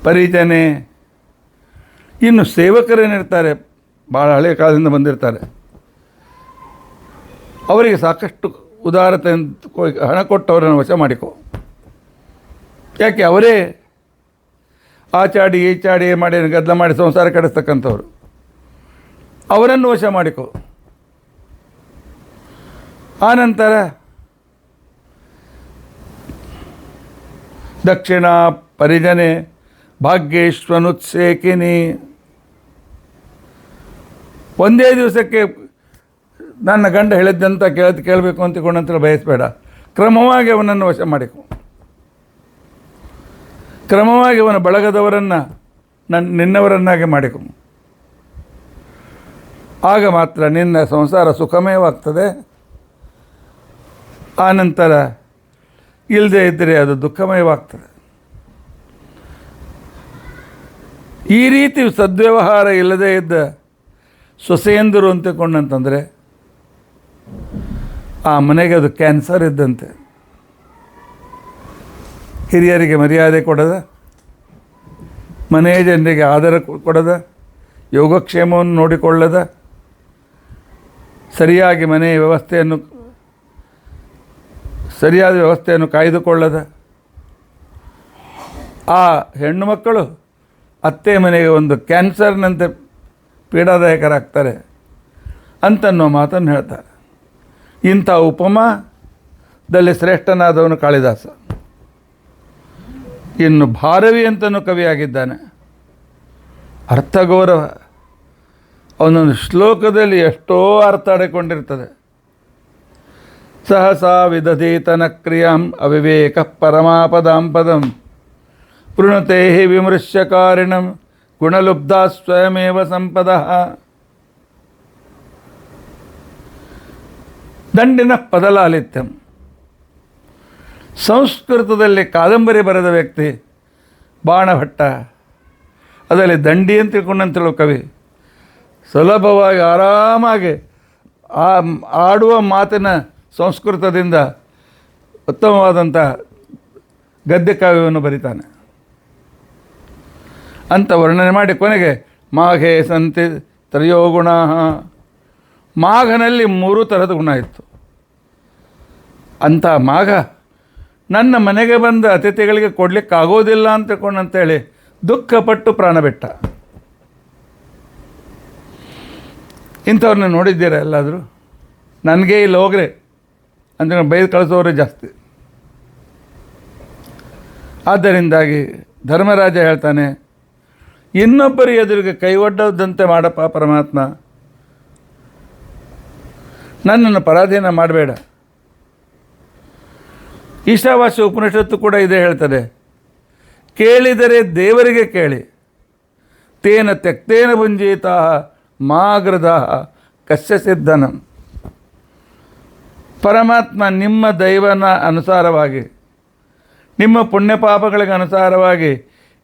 ಪರಿಜನೆ. ಇನ್ನು ಸೇವಕರೇನಿರ್ತಾರೆ, ಭಾಳ ಹಳೆಯ ಕಾಲದಿಂದ ಬಂದಿರ್ತಾರೆ, ಅವರಿಗೆ ಸಾಕಷ್ಟು ಉದಾರತೆ ಹಣ ಕೊಟ್ಟು ಅವರನ್ನು ವಶ ಮಾಡಿಕೊ. ಯಾಕೆ ಅವರೇ ಆಚಾಡಿ ಈಚಾಡಿ ಮಾಡಿ ಗದ್ದಲ ಮಾಡಿ ಸಂಸಾರ ಕೆಡಿಸ್ತಕ್ಕಂಥವ್ರು, ಅವರನ್ನು ವಶ ಮಾಡಿಕೊ. ಆನಂತರ ದಕ್ಷಿಣ ಪರಿಜನೆ ಭಾಗ್ಯೇಶ್ವನುತ್ಸೇಕಿನಿ. ಒಂದೇ ದಿವಸಕ್ಕೆ ನನ್ನ ಗಂಡ ಹೇಳಿದ್ದಂತ ಕೇಳಬೇಕು ಅಂತಕೊಂಡಂತ ಬಯಸಬೇಡ. ಕ್ರಮವಾಗಿ ಅವನನ್ನು ವಶ ಮಾಡಿಕೊ. ಕ್ರಮವಾಗಿ ಅವನ ಬಳಗದವರನ್ನು ನಿನ್ನವರನ್ನಾಗಿ ಮಾಡಿಕೊ. ಆಗ ಮಾತ್ರ ನಿನ್ನ ಸಂಸಾರ ಸುಖಮಯವಾಗ್ತದೆ. ಆನಂತರ ಇಲ್ಲದೆ ಇದ್ದರೆ ಅದು ದುಃಖಮಯವಾಗ್ತದೆ. ಈ ರೀತಿ ಸದ್ವ್ಯವಹಾರ ಇಲ್ಲದೇ ಇದ್ದ ಸೊಸೆಯಂದರು ಅಂತಕೊಂಡಂತಂದರೆ ಆ ಮನೆಗೆ ಅದು ಕ್ಯಾನ್ಸರ್ ಇದ್ದಂತೆ. ಹಿರಿಯರಿಗೆ ಮರ್ಯಾದೆ ಕೊಡದ, ಮನೆಯ ಜನರಿಗೆ ಆದರ ಕೊಡದ, ಯೋಗಕ್ಷೇಮವನ್ನು ನೋಡಿಕೊಳ್ಳದ, ಸರಿಯಾದ ವ್ಯವಸ್ಥೆಯನ್ನು ಕಾಯ್ದುಕೊಳ್ಳದ ಆ ಹೆಣ್ಣು ಮಕ್ಕಳು ಅತ್ತೆ ಮನೆಗೆ ಒಂದು ಕ್ಯಾನ್ಸರ್ನಂತೆ ಪೀಡಾದಾಯಕರಾಗ್ತಾರೆ. ಅಂತನ್ನೋ ಮಾತನ್ನು ಹೇಳ್ತಾರೆ. ಇಂಥ ಉಪಮಾದಲ್ಲಿ ಶ್ರೇಷ್ಠನಾದವನು ಕಾಳಿದಾಸ. ಇನ್ನು ಭಾರವಿ ಅಂತನೂ ಕವಿಯಾಗಿದ್ದಾನೆ. ಅರ್ಥಗೌರವ ಅವನೊಂದು ಶ್ಲೋಕದಲ್ಲಿ ಎಷ್ಟೋ ಅರ್ಥ ಅಡಕೊಂಡಿರ್ತದೆ. ಸಹಸಾ ವಿದಧೀತನ ಕ್ರಿಯಾಂ ಅವಿವೇಕ ಪರಮಾಪದಾಂ ಪದಂ ಪೃಣತೆ ವಿಮೃಶ್ಯಕಾರಿಣಂ ಗುಣಲುಬ್ಧ ಸ್ವಯಮೇವ ಸಂಪದ. ದಂಡಿನ ಪದಲಾಲಿತ್ಯಂ. ಸಂಸ್ಕೃತದಲ್ಲಿ ಕಾದಂಬರಿ ಬರೆದ ವ್ಯಕ್ತಿ ಬಾಣಭಟ್ಟ. ಅದರಲ್ಲಿ ದಂಡಿ ಅಂತ ತಿಳ್ಕೊಂಡಂತೇಳೋ ಕವಿ ಸುಲಭವಾಗಿ ಆರಾಮಾಗಿ ಆಡುವ ಮಾತಿನ ಸಂಸ್ಕೃತದಿಂದ ಉತ್ತಮವಾದಂಥ ಗದ್ಯ ಕಾವ್ಯವನ್ನು ಬರಿತಾನೆ ಅಂತ ವರ್ಣನೆ ಮಾಡಿ ಕೊನೆಗೆ ಮಾಘೆ ಸಂತಿ ತ್ರಯೋ ಗುಣ. ಮಾಘನಲ್ಲಿ 3 ಥರದ ಗುಣ ಇತ್ತು. ಅಂಥ ಮಾಘ ನನ್ನ ಮನೆಗೆ ಬಂದ ಅತಿಥಿಗಳಿಗೆ ಕೊಡಲಿಕ್ಕಾಗೋದಿಲ್ಲ ಅಂತ ತಿಳ್ಕೊಂಡಂತೇಳಿ ದುಃಖಪಟ್ಟು ಪ್ರಾಣ ಬಿಟ್ಟ. ಇಂಥವ್ರನ್ನ ನೋಡಿದ್ದೀರ ಎಲ್ಲಾದರೂ? ನನಗೆ ಇಲ್ಲಿ ಹೋಗ್ರೆ ಅಂತ ಬೈದು ಕಳಿಸೋರೇ ಜಾಸ್ತಿ. ಆದ್ದರಿಂದಾಗಿ ಧರ್ಮರಾಜ ಹೇಳ್ತಾನೆ, ಇನ್ನೊಬ್ಬರ ಎದುರಿಗೆ ಕೈ ಒಡ್ಡದಂತೆ ಮಾಡಪ್ಪ ಪರಮಾತ್ಮ, ನನ್ನನ್ನು ಪರಾಧೀನ ಮಾಡಬೇಡ. ಈಶಾವಾಸ್ಯ ಉಪನಿಷತ್ತು ಕೂಡ ಇದೇ ಹೇಳ್ತದೆ, ಕೇಳಿದರೆ ದೇವರಿಗೆ ಕೇಳಿ, ತೇನ ತ್ಯಕ್ತೇನ ಭುಂಜೀತ ಮಾಗೃಧ ಕಸ್ಯ ಸಿದ್ಧನಂ. ಪರಮಾತ್ಮ ನಿಮ್ಮ ದೈವನ ಅನುಸಾರವಾಗಿ, ನಿಮ್ಮ ಪುಣ್ಯ ಪಾಪಗಳಿಗೆ ಅನುಸಾರವಾಗಿ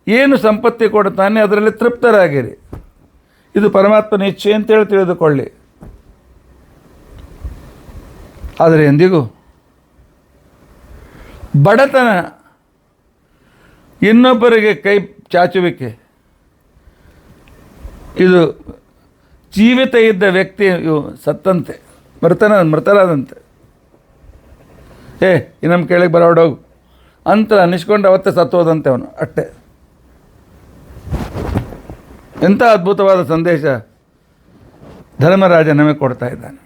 ಏನು ಸಂಪತ್ತಿ ಕೊಡ್ತಾನೆ ಅದರಲ್ಲಿ ತೃಪ್ತರಾಗಿರಿ. ಇದು ಪರಮಾತ್ಮನ ಇಚ್ಛೆ ಅಂತೇಳಿ ತಿಳಿದುಕೊಳ್ಳಿ. ಆದರೆ ಎಂದಿಗೂ ಬಡತನ, ಇನ್ನೊಬ್ಬರಿಗೆ ಕೈ ಚಾಚುವಿಕೆ, ಇದು ಜೀವಿತ ಇದ್ದ ವ್ಯಕ್ತಿಯು ಸತ್ತಂತೆ, ಮೃತರಾದಂತೆ. ಇನ್ನೊಮ್ಮೆ ಕೇಳಿಗೆ ಬರೋಡೋಗು ಅಂತ ಅನ್ನಿಸ್ಕೊಂಡು ಅವತ್ತೇ ಸತ್ತೋದಂತೆ ಅವನು. ಅಷ್ಟೇ. ಎಂಥ ಅದ್ಭುತವಾದ ಸಂದೇಶ ಧರ್ಮರಾಜ ನಮಗೆ ಕೊಡ್ತಾ ಇದ್ದಾನೆ.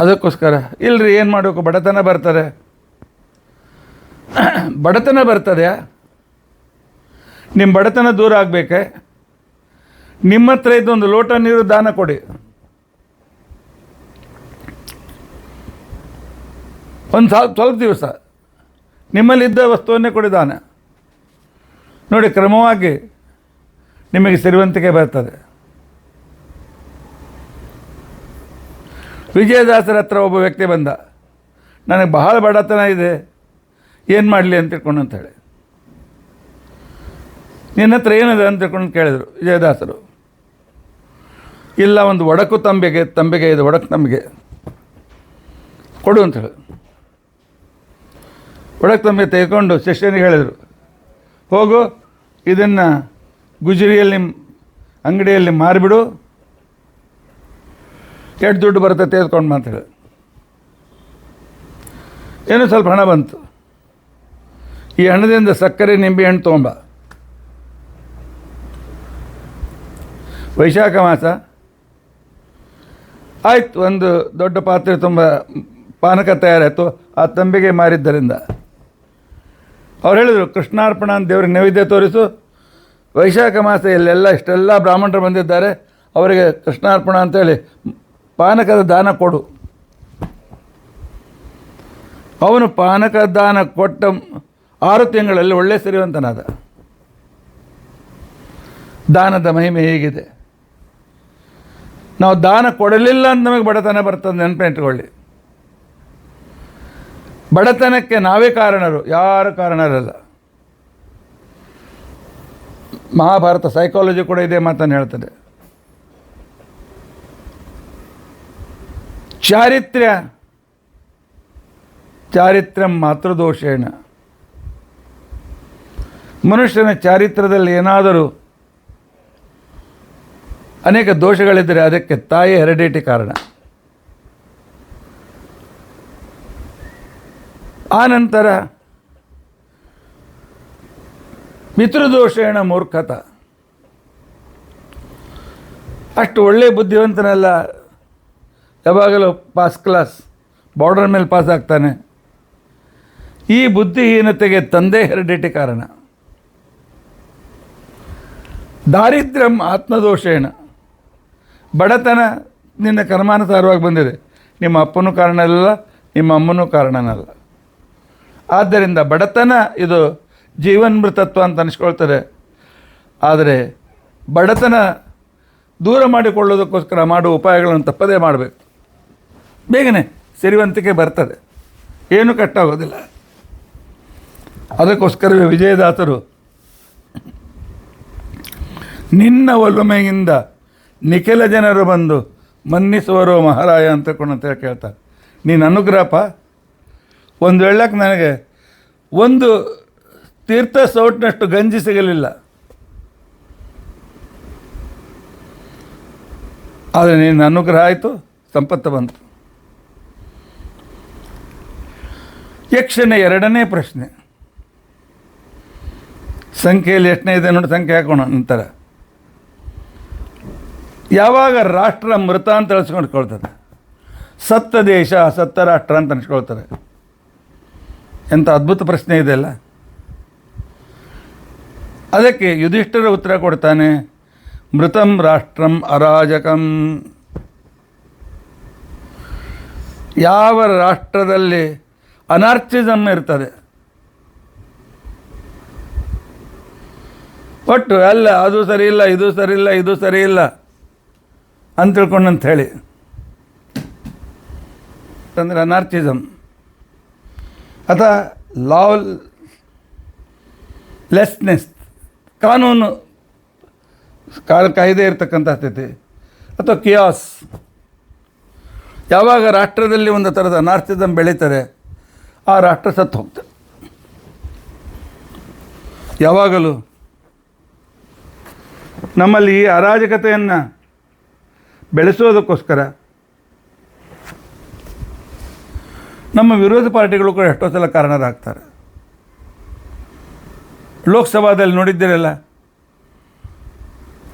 ಅದಕ್ಕೋಸ್ಕರ ಇಲ್ಲರಿ ಏನು ಮಾಡಬೇಕು, ಬಡತನ ಬರ್ತದೆ. ಬಡತನ ಬರ್ತದೆಯಾ? ನಿಮ್ಮ ಬಡತನ ದೂರ ಆಗಬೇಕೆ? ನಿಮ್ಮ ಹತ್ರ ಇದ್ದೊಂದು ಲೋಟ ನೀರು ದಾನ ಕೊಡಿ. ಒಂದು ಸ್ವಲ್ಪ ದಿವಸ ನಿಮ್ಮಲ್ಲಿದ್ದ ವಸ್ತುವನ್ನೇ ಕೊಡಿ ದಾನ. ನೋಡಿ, ಕ್ರಮವಾಗಿ ನಿಮಗೆ ಸಿರಿವಂತಿಕೆ ಬರ್ತದೆ. ವಿಜಯದಾಸರ ಹತ್ರ ಒಬ್ಬ ವ್ಯಕ್ತಿ ಬಂದ, ನನಗೆ ಬಹಳ ಬಡತನ ಇದೆ, ಏನು ಮಾಡಲಿ ಅಂತ ತಿಳ್ಕೊಂಡು ಅಂತೇಳಿ. ನಿನ್ನ ಹತ್ರ ಏನಿದೆ ಅಂತ ತಿಳ್ಕೊಂಡು ಕೇಳಿದರು ವಿಜಯದಾಸರು. ಇಲ್ಲ, ಒಂದು ಒಡಕು ತಂಬಿಗೆ ಇದೆ, ಒಡಕು ತಂಬಿಗೆ ಕೊಡು ಅಂತ ಹೇಳಿ ಒಡಕು ತಂಬಿಗೆ ತೆಗೆದುಕೊಂಡು ಶಿಷ್ಯನಿಗೆ ಹೇಳಿದರು, ಹೋಗು ಇದನ್ನು ಗುಜರಿಯಲ್ಲಿ ಅಂಗಡಿಯಲ್ಲಿ ಮಾರಿಬಿಡು, ಎಷ್ಟು ದುಡ್ಡು ಬರುತ್ತೆ ತೆಗೆದುಕೊಂಡು ಮಾತಾಡಿ. ಏನೋ ಸ್ವಲ್ಪ ಹಣ ಬಂತು. ಈ ಹಣದಿಂದ ಸಕ್ಕರೆ ನಿಂಬೆ ಹಣ್ಣು ತೊಗೊಂಬ. ವೈಶಾಖ ಮಾಸ ಆಯ್ತು, ಒಂದು ದೊಡ್ಡ ಪಾತ್ರೆ ತುಂಬ ಪಾನಕ ತಯಾರಾಯಿತು ಆ ತಂಬಿಗೆ ಮಾರಿದ್ದರಿಂದ. ಅವ್ರು ಹೇಳಿದರು, ಕೃಷ್ಣಾರ್ಪಣ ಅಂತ ದೇವ್ರಿಗೆ ನೈವೇದ್ಯ ತೋರಿಸು. ವೈಶಾಖ ಮಾಸ ಇಲ್ಲೆಲ್ಲ ಇಷ್ಟೆಲ್ಲ ಬ್ರಾಹ್ಮಣರು ಬಂದಿದ್ದಾರೆ, ಅವರಿಗೆ ಕೃಷ್ಣಾರ್ಪಣ ಅಂತೇಳಿ ಪಾನಕದ ದಾನ ಕೊಡು. ಅವನು ಪಾನಕ ದಾನ ಕೊಟ್ಟ 6 ತಿಂಗಳಲ್ಲಿ ಒಳ್ಳೆ ಸಿರಿವಂತನಾದ. ದಾನದ ಮಹಿಮೆ ಹೇಗಿದೆ. ನಾವು ದಾನ ಕೊಡಲಿಲ್ಲ ಅಂತ ನಮಗೆ ಬಡತನ ಬರ್ತದೆ, ನೆನಪಿಟ್ಕೊಳ್ಳಿ. ಬಡತನಕ್ಕೆ ನಾವೇ ಕಾರಣರು, ಯಾರು ಕಾರಣರಲ್ಲ. ಮಹಾಭಾರತ ಸೈಕಾಲಜಿ ಕೂಡ ಇದೇ ಮಾತನ್ನು ಹೇಳ್ತದೆ. ಚಾರಿತ್ರ್ಯಂ ಮಾತೃದೋಷೇಣ. ಮನುಷ್ಯನ ಚಾರಿತ್ರ್ಯದಲ್ಲಿ ಏನಾದರೂ ಅನೇಕ ದೋಷಗಳಿದ್ದರೆ ಅದಕ್ಕೆ ತಾಯಿ ಹೆರಿಡಿಟಿ ಕಾರಣ. ಆನಂತರ ಪಿತೃದೋಷೇಣ ಮೂರ್ಖತ. ಅಷ್ಟು ಒಳ್ಳೆಯ ಬುದ್ಧಿವಂತನೆಲ್ಲ ಯಾವಾಗಲೂ ಪಾಸ್ ಕ್ಲಾಸ್ ಬಾರ್ಡರ್ ಮೇಲೆ ಪಾಸ್ ಆಗ್ತಾನೆ. ಈ ಬುದ್ಧಿಹೀನತೆಗೆ ತಂದೆ ಹೆರಿಡಿಟಿ ಕಾರಣ. ದಾರಿದ್ರ್ಯಂ ಆತ್ಮದೋಷೇಣ, ಬಡತನ ನಿನ್ನ ಕರ್ಮಾನುಸಾರವಾಗಿ ಬಂದಿದೆ. ನಿಮ್ಮ ಅಪ್ಪನೂ ಕಾರಣ ಅಲ್ಲ, ನಿಮ್ಮ ಅಮ್ಮನೂ ಕಾರಣನಲ್ಲ. ಆದ್ದರಿಂದ ಬಡತನ ಇದು ಜೀವನ್ಮೃತತ್ವ ಅಂತ ಅನಿಸ್ಕೊಳ್ತದೆ. ಆದರೆ ಬಡತನ ದೂರ ಮಾಡಿಕೊಳ್ಳೋದಕ್ಕೋಸ್ಕರ ಮಾಡುವ ಉಪಾಯಗಳನ್ನು ತಪ್ಪದೇ ಮಾಡಬೇಕು. ಬೇಗನೆ ಸಿರಿವಂತಿಕೆ ಬರ್ತದೆ, ಏನೂ ಕಟ್ಟಾಗೋದಿಲ್ಲ. ಅದಕ್ಕೋಸ್ಕರವೇ ವಿಜಯದಾಸರು ನಿನ್ನ ಒಲುಮೆಯಿಂದ ನಿಖಿಲ ಜನರು ಬಂದು ಮನ್ನಿಸುವರು ಮಹಾರಾಯ ಅಂತ ಕೇಳ್ತಾರೆ. ನೀನು ಅನುಗ್ರಹಪ್ಪ. ಒಂದು ವೇಳಕ್ಕೆ ನನಗೆ ಒಂದು ತೀರ್ಥ ಸೌಟಿನಷ್ಟು ಗಂಜಿ ಸಿಗಲಿಲ್ಲ, ಆದರೆ ನಿನ್ನ ಅನುಗ್ರಹ ಆಯಿತು, ಸಂಪತ್ತು ಬಂತು. ಯಕ್ಷಣೆ ಎರಡನೇ ಪ್ರಶ್ನೆ. ಸಂಖ್ಯೆಯಲ್ಲಿ ಎಷ್ಟನೇ ಇದೆ ನೋಡಿ, ಸಂಖ್ಯೆ ಹಾಕೋಣ ನಂತರ. ಯಾವಾಗ ರಾಷ್ಟ್ರ ಮೃತ ಅಂತ ಅನಿಸ್ಕೊಂಡ್ಕೊಳ್ತದೆ, ಸತ್ತ ದೇಶ ಸತ್ತ ರಾಷ್ಟ್ರ ಅಂತ ಅನಿಸ್ಕೊಳ್ತಾರೆ. ಎಂಥ ಅದ್ಭುತ ಪ್ರಶ್ನೆ ಇದೆಯಲ್ಲ. ಅದಕ್ಕೆ ಯುಧಿಷ್ಠಿರ ಉತ್ತರ ಕೊಡ್ತಾನೆ, ಮೃತಂ ರಾಷ್ಟ್ರಂ ಅರಾಜಕಂ. ಯಾವ ರಾಷ್ಟ್ರದಲ್ಲಿ ಅನಾರ್ಚಿಸಮ್ ಇರ್ತದೆ, ಒಟ್ಟು ಅಲ್ಲ ಅದು ಸರಿ ಇಲ್ಲ, ಇದು ಸರಿ ಇಲ್ಲ, ಇದು ಸರಿ ಇಲ್ಲ ಅಂತ ತಿಳ್ಕೊಂಡಂತ ಹೇಳಿ, ಅಂದರೆ ಅನಾರ್ಚಿಸಮ್ ಅಥವಾ ಲಾಲೆಸ್ನೆಸ್, ಕಾನೂನು ಕಾಯ್ದೆ ಇರತಕ್ಕಂಥ ಸ್ಥಿತಿ ಅಥವಾ ಕಿಯಾಸ್. ಯಾವಾಗ ರಾಷ್ಟ್ರದಲ್ಲಿ ಒಂದು ಥರದ ಅನಾರ್ಚಿಸಮ್ ಬೆಳೀತಾರೆ, ಆ ರಾಷ್ಟ್ರ ಸತ್ತು ಹೋಗ್ತದೆ. ಯಾವಾಗಲೂ ನಮ್ಮಲ್ಲಿ ಈ ಅರಾಜಕತೆಯನ್ನು ಬೆಳೆಸೋದಕ್ಕೋಸ್ಕರ ನಮ್ಮ ವಿರೋಧ ಪಾರ್ಟಿಗಳು ಕೂಡ ಎಷ್ಟೋ ಸಲ ಕಾರಣರಾಗ್ತಾರೆ. ಲೋಕಸಭಾದಲ್ಲಿ ನೋಡಿದ್ದೀರಲ್ಲ,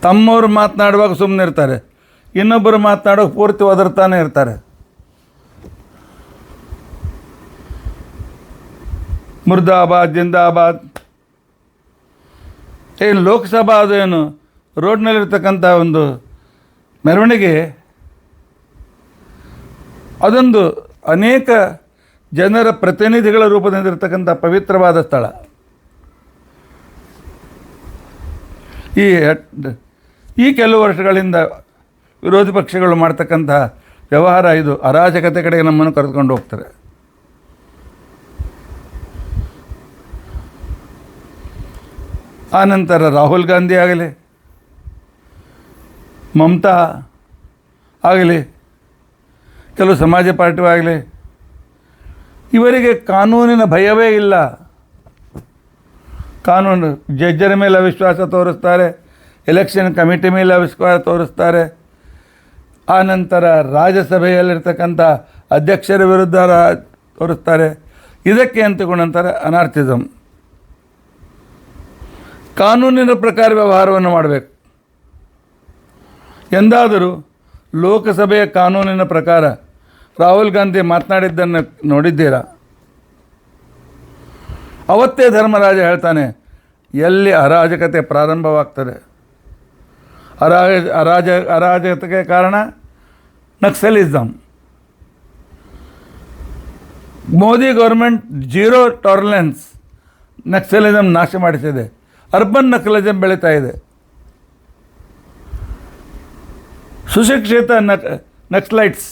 ತಮ್ಮವರು ಮಾತನಾಡುವಾಗ ಸುಮ್ಮನೆ ಇರ್ತಾರೆ, ಇನ್ನೊಬ್ಬರು ಮಾತನಾಡುವಾಗ ಪೂರ್ತಿ ಒದರ್ತಾನೆ ಇರ್ತಾರೆ. ಮುರ್ದಾಬಾದ್ ಜಿಂದಾಬಾದ್. ಏನು ಲೋಕಸಭಾ ಅದೇನು ರೋಡ್ನಲ್ಲಿರ್ತಕ್ಕಂಥ ಒಂದು ಮೆರವಣಿಗೆ, ಅದೊಂದು ಅನೇಕ ಜನರ ಪ್ರತಿನಿಧಿಗಳ ರೂಪದಲ್ಲಿರ್ತಕ್ಕಂಥ ಪವಿತ್ರವಾದ ಸ್ಥಳ. ಈ ಕೆಲವು ವರ್ಷಗಳಿಂದ ವಿರೋಧಿ ಪಕ್ಷಗಳು ಮಾಡ್ತಕ್ಕಂಥ ವ್ಯವಹಾರ ಇದು ಅರಾಜಕತೆ ಕಡೆಗೆ ನಮ್ಮನ್ನು ಕರೆದುಕೊಂಡು ಹೋಗ್ತಾರೆ. ಆನಂತರ ರಾಹುಲ್ ಗಾಂಧಿ ಆಗಲಿ, ಮಮತಾ ಆಗಲಿ, ಕೆಲವು ಸಮಾಜ ಪಾರ್ಟಿ ಆಗಲಿ, ಇವರಿಗೆ ಕಾನೂನಿನ ಭಯವೇ ಇಲ್ಲ. ಕಾನೂನು ಜಡ್ಜರ ಮೇಲೆ ಅವಿಶ್ವಾಸ ತೋರಿಸ್ತಾರೆ, ಎಲೆಕ್ಷನ್ ಕಮಿಟಿ ಮೇಲೆ ಅವಿಶ್ವಾಸ ತೋರಿಸ್ತಾರೆ. ಆನಂತರ ರಾಜ್ಯಸಭೆಯಲ್ಲಿರ್ತಕ್ಕಂಥ ಅಧ್ಯಕ್ಷರ ವಿರುದ್ಧ ತೋರಿಸ್ತಾರೆ. ಇದಕ್ಕೆ ಅಂತಕೊಂಡಂತಾರೆ ಅನಾರ್ಚಿಸಮ್. ಕಾನೂನಿನ ಪ್ರಕಾರ ವ್ಯವಹಾರವನ್ನು ಮಾಡಬೇಕು. ಎಂದಾದರೂ ಲೋಕಸಭೆಯ ಕಾನೂನಿನ ಪ್ರಕಾರ ರಾಹುಲ್ ಗಾಂಧಿ ಮಾತನಾಡಿದ್ದನ್ನು ನೋಡಿದ್ದೀರಾ? ಅವತ್ತೇ ಧರ್ಮರಾಜ ಹೇಳ್ತಾನೆ, ಎಲ್ಲಿ ಅರಾಜಕತೆ ಪ್ರಾರಂಭವಾಗ್ತದೆ, ಅರಾಜಕತೆಗೆ ಕಾರಣ Naxalism. Modi government zero tolerance Naxalism ನಾಶ ಮಾಡಿಸಿದೆ. ಅರ್ಬನ್ ನಕ್ಸಲಿಸಮ್ ಬೆಳೀತಾ ಇದೆ. ಸುಶಿಕ್ಷಿತ ನಕ್ಸಲೈಟ್ಸ್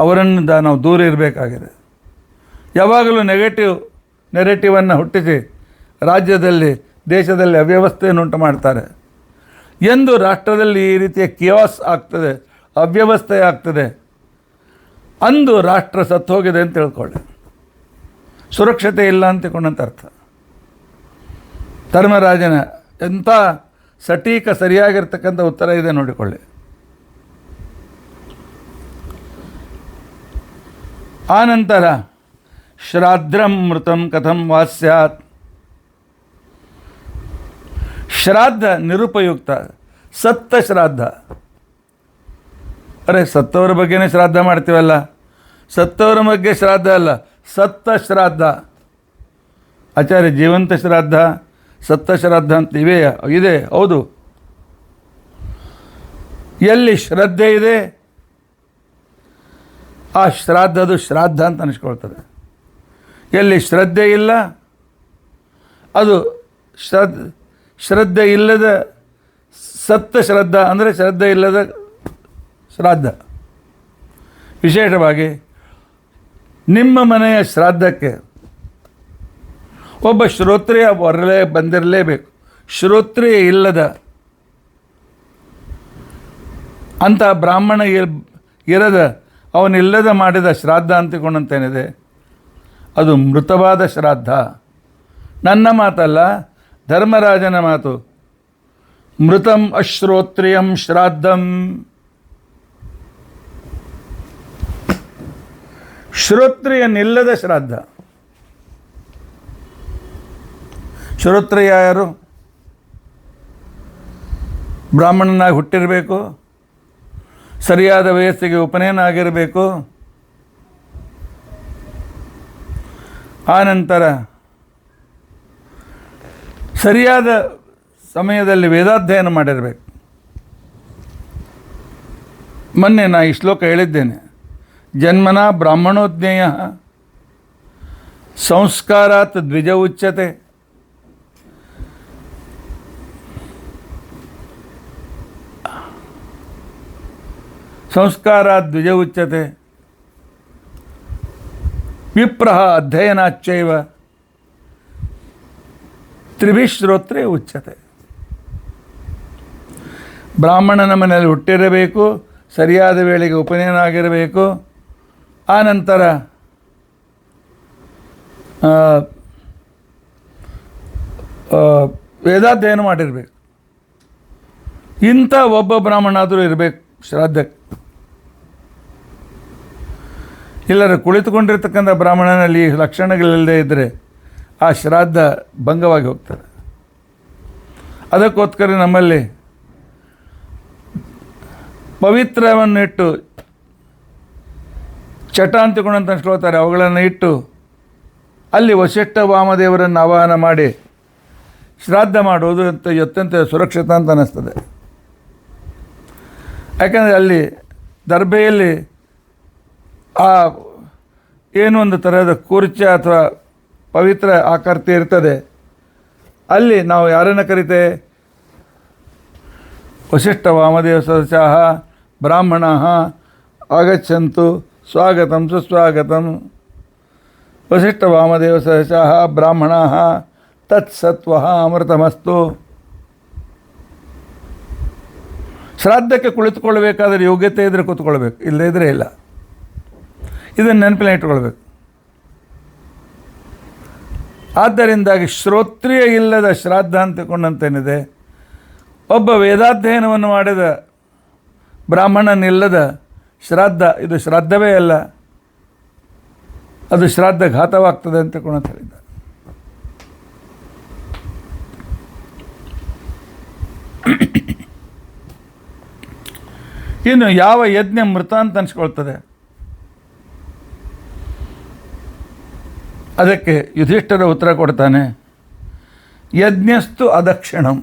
ಅವರನ್ನು ನಾವು ದೂರ ಇರಬೇಕಾಗಿದೆ. ಯಾವಾಗಲೂ ನೆಗೆಟಿವನ್ನು ಹುಟ್ಟಿಸಿ ರಾಜ್ಯದಲ್ಲಿ ದೇಶದಲ್ಲಿ ಅವ್ಯವಸ್ಥೆಯನ್ನು ಉಂಟು ಮಾಡ್ತಾರೆ. ಎಂದು ರಾಷ್ಟ್ರದಲ್ಲಿ ಈ ರೀತಿಯ ಕಿಯಾಸ್ ಆಗ್ತದೆ, ಅವ್ಯವಸ್ಥೆ ಆಗ್ತದೆ, ಅಂದು ರಾಷ್ಟ್ರ ಸತ್ತು ಹೋಗಿದೆ ಅಂತ ತಿಳ್ಕೊಳ್ಳಿ. ಸುರಕ್ಷತೆ ಇಲ್ಲ ಅಂತ ತಿಳ್ಕೊಂಡಂತ ಅರ್ಥ. ಧರ್ಮರಾಜನ ಎಂಥ ಸಟೀಕ ಸರಿಯಾಗಿರ್ತಕ್ಕಂಥ ಉತ್ತರ ಇದೆ ನೋಡಿಕೊಳ್ಳಿ. ಆನಂತರ ಶ್ರಾದ್ಧಂ ಮೃತಂ ಕಥಂ ವಾ ಸ್ಯಾತ್. ಶ್ರಾದ್ದ ನಿರುಪಯುಕ್ತ, ಸತ್ತ ಶ್ರಾದ್ದ. ಅರೆ, ಸತ್ತವರ ಬಗ್ಗೆನೇ ಶ್ರಾದ್ದ ಮಾಡ್ತೀವಲ್ಲ, ಸತ್ತವರ ಬಗ್ಗೆ ಶ್ರಾದ್ದ ಅಲ್ಲ, ಸತ್ತ ಶ್ರಾದ್ದ. ಆಚಾರ್ಯ ಜೀವಂತ ಶ್ರಾದ್ದ, ಸತ್ತ ಶ್ರಾದ್ದ ಅಂತ ಇದೆ, ಹೌದು. ಎಲ್ಲಿ ಶ್ರದ್ಧೆ ಇದೆ ಆ ಶ್ರಾದ್ದದು ಶ್ರಾದ್ದ ಅಂತ ಅನಿಸ್ಕೊಳ್ತದೆ. ಎಲ್ಲಿ ಶ್ರದ್ಧೆ ಇಲ್ಲ ಅದು ಶ್ರದ್ಧೆ ಇಲ್ಲದ ಸತ್ತ ಶ್ರದ್ಧ, ಅಂದರೆ ಶ್ರದ್ಧೆ ಇಲ್ಲದ ಶ್ರಾದ್ದ. ವಿಶೇಷವಾಗಿ ನಿಮ್ಮ ಮನೆಯ ಶ್ರಾದ್ದಕ್ಕೆ ಒಬ್ಬ ಶ್ರೋತ್ರಿಯ ಬಂದಿರಲೇಬೇಕು. ಶ್ರೋತ್ರಿಯ ಇಲ್ಲದ ಅಂಥ ಬ್ರಾಹ್ಮಣ ಇರದ ಅವನಿಲ್ಲದ ಮಾಡಿದ ಶ್ರಾದ್ದ ಅಂತಿಕೊಂಡಂತೇನಿದೆ ಅದು ಮೃತವಾದ ಶ್ರಾದ್ದ. ನನ್ನ ಮಾತಲ್ಲ, ಧರ್ಮರಾಜನ ಮಾತು. ಮೃತಂ ಅಶ್ರೋತ್ರಿಯಂ ಶ್ರಾದ್ದಂ. ಶ್ರೋತ್ರಿಯನಿಲ್ಲದ ಶ್ರಾದ್ದ. ಶ್ರೋತ್ರಿಯ ಯಾರು? ಬ್ರಾಹ್ಮಣನಾಗಿ ಹುಟ್ಟಿರಬೇಕು, ಸರಿಯಾದ ವಯಸ್ಸಿಗೆ ಉಪನಯನ ಆಗಿರಬೇಕು, ಆನಂತರ ಸರಿಯಾದ ಸಮಯದಲ್ಲಿ ವೇದಾಧ್ಯಯನ ಮಾಡಿರಬೇಕು. ಮೊನ್ನೆ ನಾ ಈ ಶ್ಲೋಕ ಹೇಳಿದ್ದೇನೆ. ಜನ್ಮನ ಬ್ರಾಹ್ಮಣೋಜ್ಞೇಯ ಸಂಸ್ಕಾರಾತ್ ದ್ವಿಜ ಉಚ್ಯತೆ. ಸಂಸ್ಕಾರಾತ್ ದ್ವಿಜ ಉಚ್ಯತೆ. ವಿಪ್ರಹ ಅಧ್ಯಯನಾಚ್ಚೈವ ತ್ರಿಭಿಶ್ರೋತ್ರೇ ಉಚ್ಯತೆ. ಬ್ರಾಹ್ಮಣನ ಮನೆಯಲ್ಲಿ ಹುಟ್ಟಿರಬೇಕು, ಸರಿಯಾದ ವೇಳೆಗೆ ಉಪನಯನ ಆಗಿರಬೇಕು, ಆನಂತರ ವೇದಾಧ್ಯಯನ ಮಾಡಿರಬೇಕು. ಇಂಥ ಒಬ್ಬ ಬ್ರಾಹ್ಮಣಾದರೂ ಇರಬೇಕು ಶ್ರಾದ್ದಕ್ಕೆ. ಇಲ್ಲರ ಕುಳಿತುಕೊಂಡಿರ್ತಕ್ಕಂಥ ಬ್ರಾಹ್ಮಣನಲ್ಲಿ ಲಕ್ಷಣಗಳಿಲ್ಲದೆ ಇದ್ದರೆ ಆ ಶ್ರಾದ್ದ ಭಂಗವಾಗಿ ಹೋಗ್ತದೆ. ಅದಕ್ಕೋಸ್ಕರ ನಮ್ಮಲ್ಲಿ ಪವಿತ್ರವನ್ನು ಇಟ್ಟು ಚಟ ಅಂತಿಕೊಂಡಂತ ಅನ್ಸ್ಕೊಳ್ತಾರೆ, ಅವುಗಳನ್ನು ಇಟ್ಟು ಅಲ್ಲಿ ವಸಿಷ್ಠ ವಾಮದೇವರನ್ನು ಆವಾಹನ ಮಾಡಿ ಶ್ರಾದ್ದ ಮಾಡುವುದು ಅತ್ಯಂತ ಸುರಕ್ಷಿತ ಅಂತ ಅನ್ನಿಸ್ತದೆ. ಯಾಕಂದರೆ ಅಲ್ಲಿ ದರ್ಬೆಯಲ್ಲಿ ಆ ಏನು ಒಂದು ತರಹದ ಕುರ್ಚ ಅಥವಾ ಪವಿತ್ರ ಆಕೃತಿ ಇರ್ತದೆ. ಅಲ್ಲಿ ನಾವು ಯಾರನ್ನು ಕರಿತೇವೆ? ವಸಿಷ್ಠ ವಾಮದೇವ ಸದಸ್ಯಾಃ ಬ್ರಾಹ್ಮಣಾಃ ಆಗಚ್ಚಂತು ಸ್ವಾಗತಂ ಸುಸ್ವಾಗತಂ. ವಸಿಷ್ಠ ವಾಮದೇವ ಸದಸ್ಯಾಃ ಬ್ರಾಹ್ಮಣಾಃ ತತ್ಸತ್ವಃ ಅಮೃತಮಸ್ತು. ಶ್ರಾದ್ದಕ್ಕೆ ಕುಳಿತುಕೊಳ್ಬೇಕಾದ್ರೆ ಯೋಗ್ಯತೆ ಇದ್ದರೆ ಕೂತ್ಕೊಳ್ಬೇಕು, ಇಲ್ಲದೇ ಇದ್ದರೆ ಇಲ್ಲ. ಇದನ್ನು ನೆನಪಿನ ಇಟ್ಕೊಳ್ಬೇಕು. ಆದ್ದರಿಂದಾಗಿ ಶ್ರೋತ್ರಿಯ ಇಲ್ಲದ ಶ್ರಾದ್ದ ಅಂತಕೊಂಡಂತೇನಿದೆ, ಒಬ್ಬ ವೇದಾಧ್ಯಯನವನ್ನು ಮಾಡಿದ ಬ್ರಾಹ್ಮಣನಿಲ್ಲದ ಶ್ರಾದ್ದ, ಇದು ಶ್ರಾದ್ದವೇ ಅಲ್ಲ, ಅದು ಶ್ರಾದ್ದ ಘಾತವಾಗ್ತದೆ ಅಂತ ಹೇಳಿದ್ದಾರೆ. ಇನ್ನು ಯಾವ ಯಜ್ಞ ಮೃತ ಅಂತ ಅನ್ಸ್ಕೊಳ್ತದೆ, ಅದಕ್ಕೆ ಯುಧಿಷ್ಠಿರ ಉತ್ತರ ಕೊಡ್ತಾನೆ, ಯಜ್ಞಸ್ತು ಅದಕ್ಷಿಣಂ.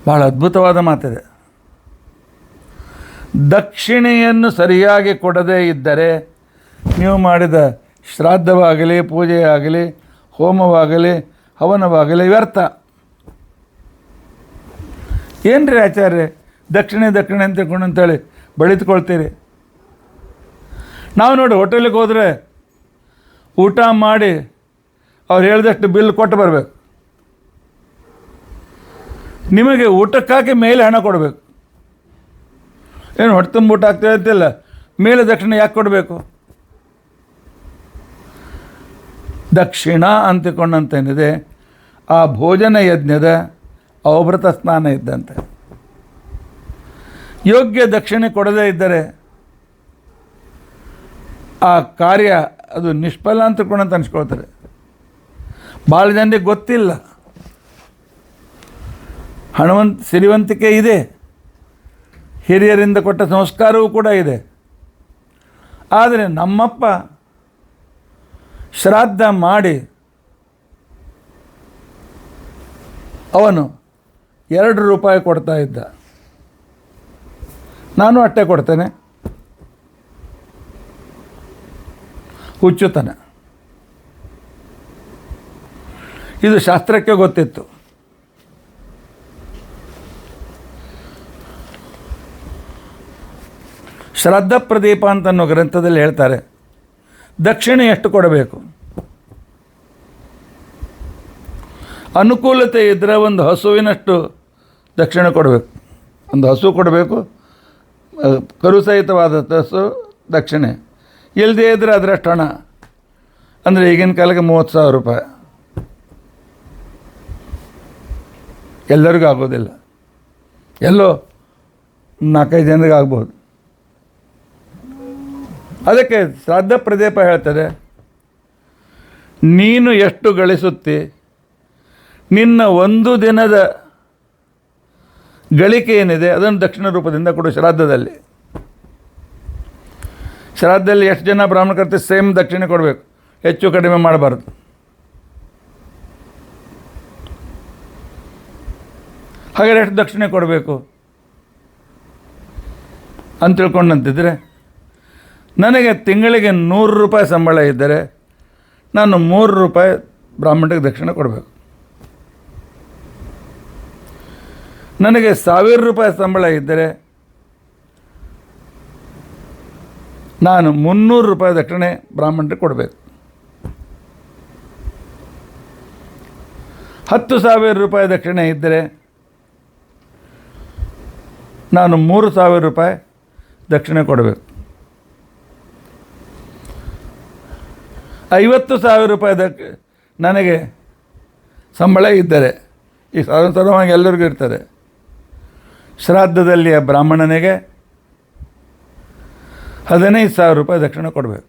ಬಹಳ ಅದ್ಭುತವಾದ ಮಾತಿದೆ. ದಕ್ಷಿಣೆಯನ್ನು ಸರಿಯಾಗಿ ಕೊಡದೇ ಇದ್ದರೆ ನೀವು ಮಾಡಿದ ಶ್ರಾದ್ದವಾಗಲಿ, ಪೂಜೆಯಾಗಲಿ, ಹೋಮವಾಗಲಿ, ಹವನವಾಗಲಿ ವ್ಯರ್ಥ. ಏನು ರೀ ಆಚಾರ್ಯ, ದಕ್ಷಿಣೆ ದಕ್ಷಿಣೆ ಅಂತೇಳಿ ಬಳಿದುಕೊಳ್ತೀರಿ? ನಾವು ನೋಡಿ ಹೋಟೆಲಿಗೆ ಹೋದರೆ ಊಟ ಮಾಡಿ ಅವ್ರು ಹೇಳಿದಷ್ಟು ಬಿಲ್ ಕೊಟ್ಟು ಬರಬೇಕು. ನಿಮಗೆ ಊಟಕ್ಕಾಗಿ ಮೇಲೆ ಹಣ ಕೊಡಬೇಕು. ಏನು ಹೊಟ್ಟೆ ತುಂಬ ಊಟ ಆಗ್ತಾ ಇರ್ತಿಲ್ಲ, ಮೇಲೆ ದಕ್ಷಿಣ ಯಾಕೆ ಕೊಡಬೇಕು? ದಕ್ಷಿಣ ಅಂತಿಕೊಂಡಂತೇನಿದೆ ಆ ಭೋಜನ ಯಜ್ಞದ ಅವಭೃತ ಸ್ನಾನ ಇದ್ದಂತೆ. ಯೋಗ್ಯ ದಕ್ಷಿಣೆ ಕೊಡದೇ ಇದ್ದರೆ ಆ ಕಾರ್ಯ ಅದು ನಿಷ್ಫಲ ಅಂತಕೊಂಡಂತ ಅನ್ಸ್ಕೊಳ್ತಾರೆ. ಭಾಳ ಜನರಿಗೆ ಗೊತ್ತಿಲ್ಲ. ಸಿರಿವಂತಿಕೆ ಇದೆ, ಹಿರಿಯರಿಂದ ಕೊಟ್ಟ ಸಂಸ್ಕಾರವೂ ಕೂಡ ಇದೆ. ಆದರೆ ನಮ್ಮಪ್ಪ ಶ್ರಾದ್ದ ಮಾಡಿ ಅವನು 2 ರೂಪಾಯಿ ಕೊಡ್ತಾ ಇದ್ದ. ನಾನು ಅಟ್ಟೆ ಕೊಡ್ತೇನೆ. ಹುಚ್ಚುತನ. ಇದು ಶಾಸ್ತ್ರಕ್ಕೆ ಗೊತ್ತಿತ್ತು. ಶ್ರಾದ್ದ ಪ್ರದೀಪ ಅಂತ ಅನ್ನೋ ಗ್ರಂಥದಲ್ಲಿ ಹೇಳ್ತಾರೆ, ದಕ್ಷಿಣೆ ಎಷ್ಟು ಕೊಡಬೇಕು. ಅನುಕೂಲತೆ ಇದ್ದರೆ ಒಂದು ಹಸುವಿನಷ್ಟು ದಕ್ಷಿಣೆ ಕೊಡಬೇಕು. ಒಂದು ಹಸು ಕೊಡಬೇಕು, ಕರು ಸಹಿತವಾದ ಹಸು ದಕ್ಷಿಣೆ. ಇಲ್ಲದೇ ಇದ್ದರೆ ಅದರಷ್ಟು ಹಣ, ಅಂದರೆ ಈಗಿನ ಕಾಲಕ್ಕೆ 30,000 ರೂಪಾಯಿ. ಎಲ್ಲರಿಗೂ ಆಗೋದಿಲ್ಲ, ಎಲ್ಲೋ 4-5 ಜನರಿಗೆ ಆಗ್ಬೋದು. ಅದಕ್ಕೆ ಶ್ರಾದ್ದ ಪ್ರದೀಪ ಹೇಳ್ತಾರೆ, ನೀನು ಎಷ್ಟು ಗಳಿಸುತ್ತಿ, ನಿನ್ನ ಒಂದು ದಿನದ ಗಳಿಕೆ ಏನಿದೆ ಅದನ್ನು ದಕ್ಷಿಣ ರೂಪದಿಂದ ಕೊಡು. ಶ್ರಾದ್ದದಲ್ಲಿ ಎಷ್ಟು ಜನ ಬ್ರಾಹ್ಮಣ ಕರ್ತೀವಿ ಸೇಮ್ ದಕ್ಷಿಣೆ ಕೊಡಬೇಕು, ಹೆಚ್ಚು ಕಡಿಮೆ ಮಾಡಬಾರ್ದು. ಹಾಗಾದ್ರೆ ಎಷ್ಟು ದಕ್ಷಿಣೆ ಕೊಡಬೇಕು ಅಂತ ತಿಳ್ಕೊಂಡಂತಿದ್ರೆ, ನನಗೆ ತಿಂಗಳಿಗೆ 100 ರೂಪಾಯಿ ಸಂಬಳ ಇದ್ದರೆ ನಾನು 3 ರೂಪಾಯಿ ಬ್ರಾಹ್ಮಣರಿಗೆ ದಕ್ಷಿಣೆ ಕೊಡಬೇಕು. ನನಗೆ 1000 ರೂಪಾಯಿ ಸಂಬಳ ಇದ್ದರೆ ನಾನು 300 ರೂಪಾಯಿ ದಕ್ಷಿಣೆ ಬ್ರಾಹ್ಮಣರಿಗೆ ಕೊಡಬೇಕು. 10,000 ರೂಪಾಯಿ ದಕ್ಷಿಣೆ ಇದ್ದರೆ ನಾನು 3,000 ರೂಪಾಯಿ ದಕ್ಷಿಣೆ ಕೊಡಬೇಕು. 50,000 ರೂಪಾಯಿ ನನಗೆ ಸಂಬಳ ಇದ್ದರೆ, ಈ ಸಾಧಾರಣವಾಗಿ ಎಲ್ಲರಿಗೂ ಇರ್ತದೆ, ಶ್ರಾದ್ದದಲ್ಲಿ ಆ ಬ್ರಾಹ್ಮಣನಿಗೆ 15,000 ರೂಪಾಯಿ ದಕ್ಷಿಣೆ ಕೊಡಬೇಕು.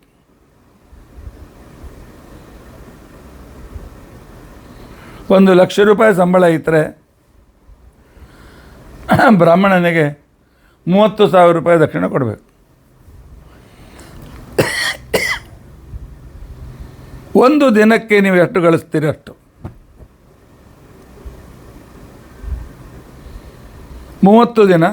₹1,00,000 ರೂಪಾಯಿ ಸಂಬಳ ಇದ್ದರೆ ಬ್ರಾಹ್ಮಣನಿಗೆ 30,000 ರೂಪಾಯಿ ದಕ್ಷಿಣೆ ಕೊಡಬೇಕು. ಒಂದು ದಿನಕ್ಕೆ ನೀವು ಎಷ್ಟು ಗಳಿಸ್ತೀರಿ ಅಷ್ಟು. 30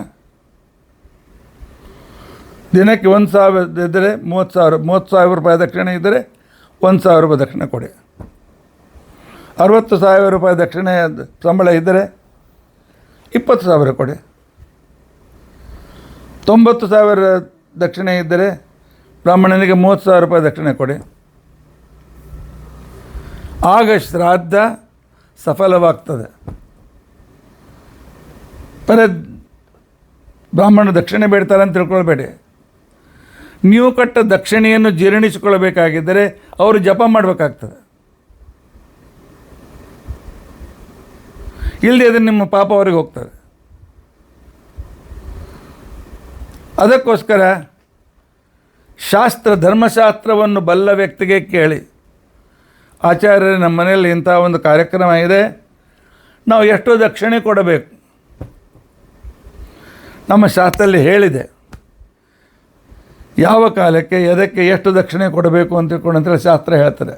ದಿನಕ್ಕೆ 1,000 ಇದ್ದರೆ 30,000 ರೂಪಾಯಿ ದಕ್ಷಿಣೆ ಇದ್ದರೆ 1,000 ರೂಪಾಯಿ ದಕ್ಷಿಣೆ ಕೊಡಿ. 60,000 ರೂಪಾಯಿ ದಕ್ಷಿಣೆ ಸಂಬಳ ಇದ್ದರೆ 20,000 ಕೊಡಿ. 90,000 ದಕ್ಷಿಣೆ ಇದ್ದರೆ ಬ್ರಾಹ್ಮಣನಿಗೆ 30,000 ರೂಪಾಯಿ ದಕ್ಷಿಣೆ ಕೊಡಿ. ಆಗ ಶ್ರಾದ್ದ ಸಫಲವಾಗ್ತದೆ. ಬ್ರಾಹ್ಮಣ ದಕ್ಷಿಣೆ ಬೇಡ್ತಾರೆ ಅಂತ ತಿಳ್ಕೊಳ್ಬೇಡಿ. ನೀವು ಕೊಟ್ಟ ದಕ್ಷಿಣೆಯನ್ನು ಜೀರ್ಣಿಸಿಕೊಳ್ಳಬೇಕಾಗಿದ್ದರೆ ಅವರು ಜಪ ಮಾಡಬೇಕಾಗ್ತದೆ. ಇಲ್ಲದೆ ಅದನ್ನು ನಿಮ್ಮ ಪಾಪ ಅವರಿಗೆ ಹೋಗ್ತದೆ. ಅದಕ್ಕೋಸ್ಕರ ಧರ್ಮಶಾಸ್ತ್ರವನ್ನು ಬಲ್ಲ ವ್ಯಕ್ತಿಗೆ ಕೇಳಿ, ಆಚಾರ್ಯರೇ ನಮ್ಮ ಮನೆಯಲ್ಲಿ ಇಂಥ ಒಂದು ಕಾರ್ಯಕ್ರಮ ಇದೆ, ನಾವು ಎಷ್ಟು ದಕ್ಷಿಣೆ ಕೊಡಬೇಕು. ನಮ್ಮ ಶಾಸ್ತ್ರದಲ್ಲಿ ಹೇಳಿದೆ ಯಾವ ಕಾಲಕ್ಕೆ ಎದಕ್ಕೆ ಎಷ್ಟು ದಕ್ಷಿಣೆ ಕೊಡಬೇಕು ಅಂತ ತಿಳ್ಕೊಂಡಂತೇಳಿ ಶಾಸ್ತ್ರ ಹೇಳ್ತಾರೆ.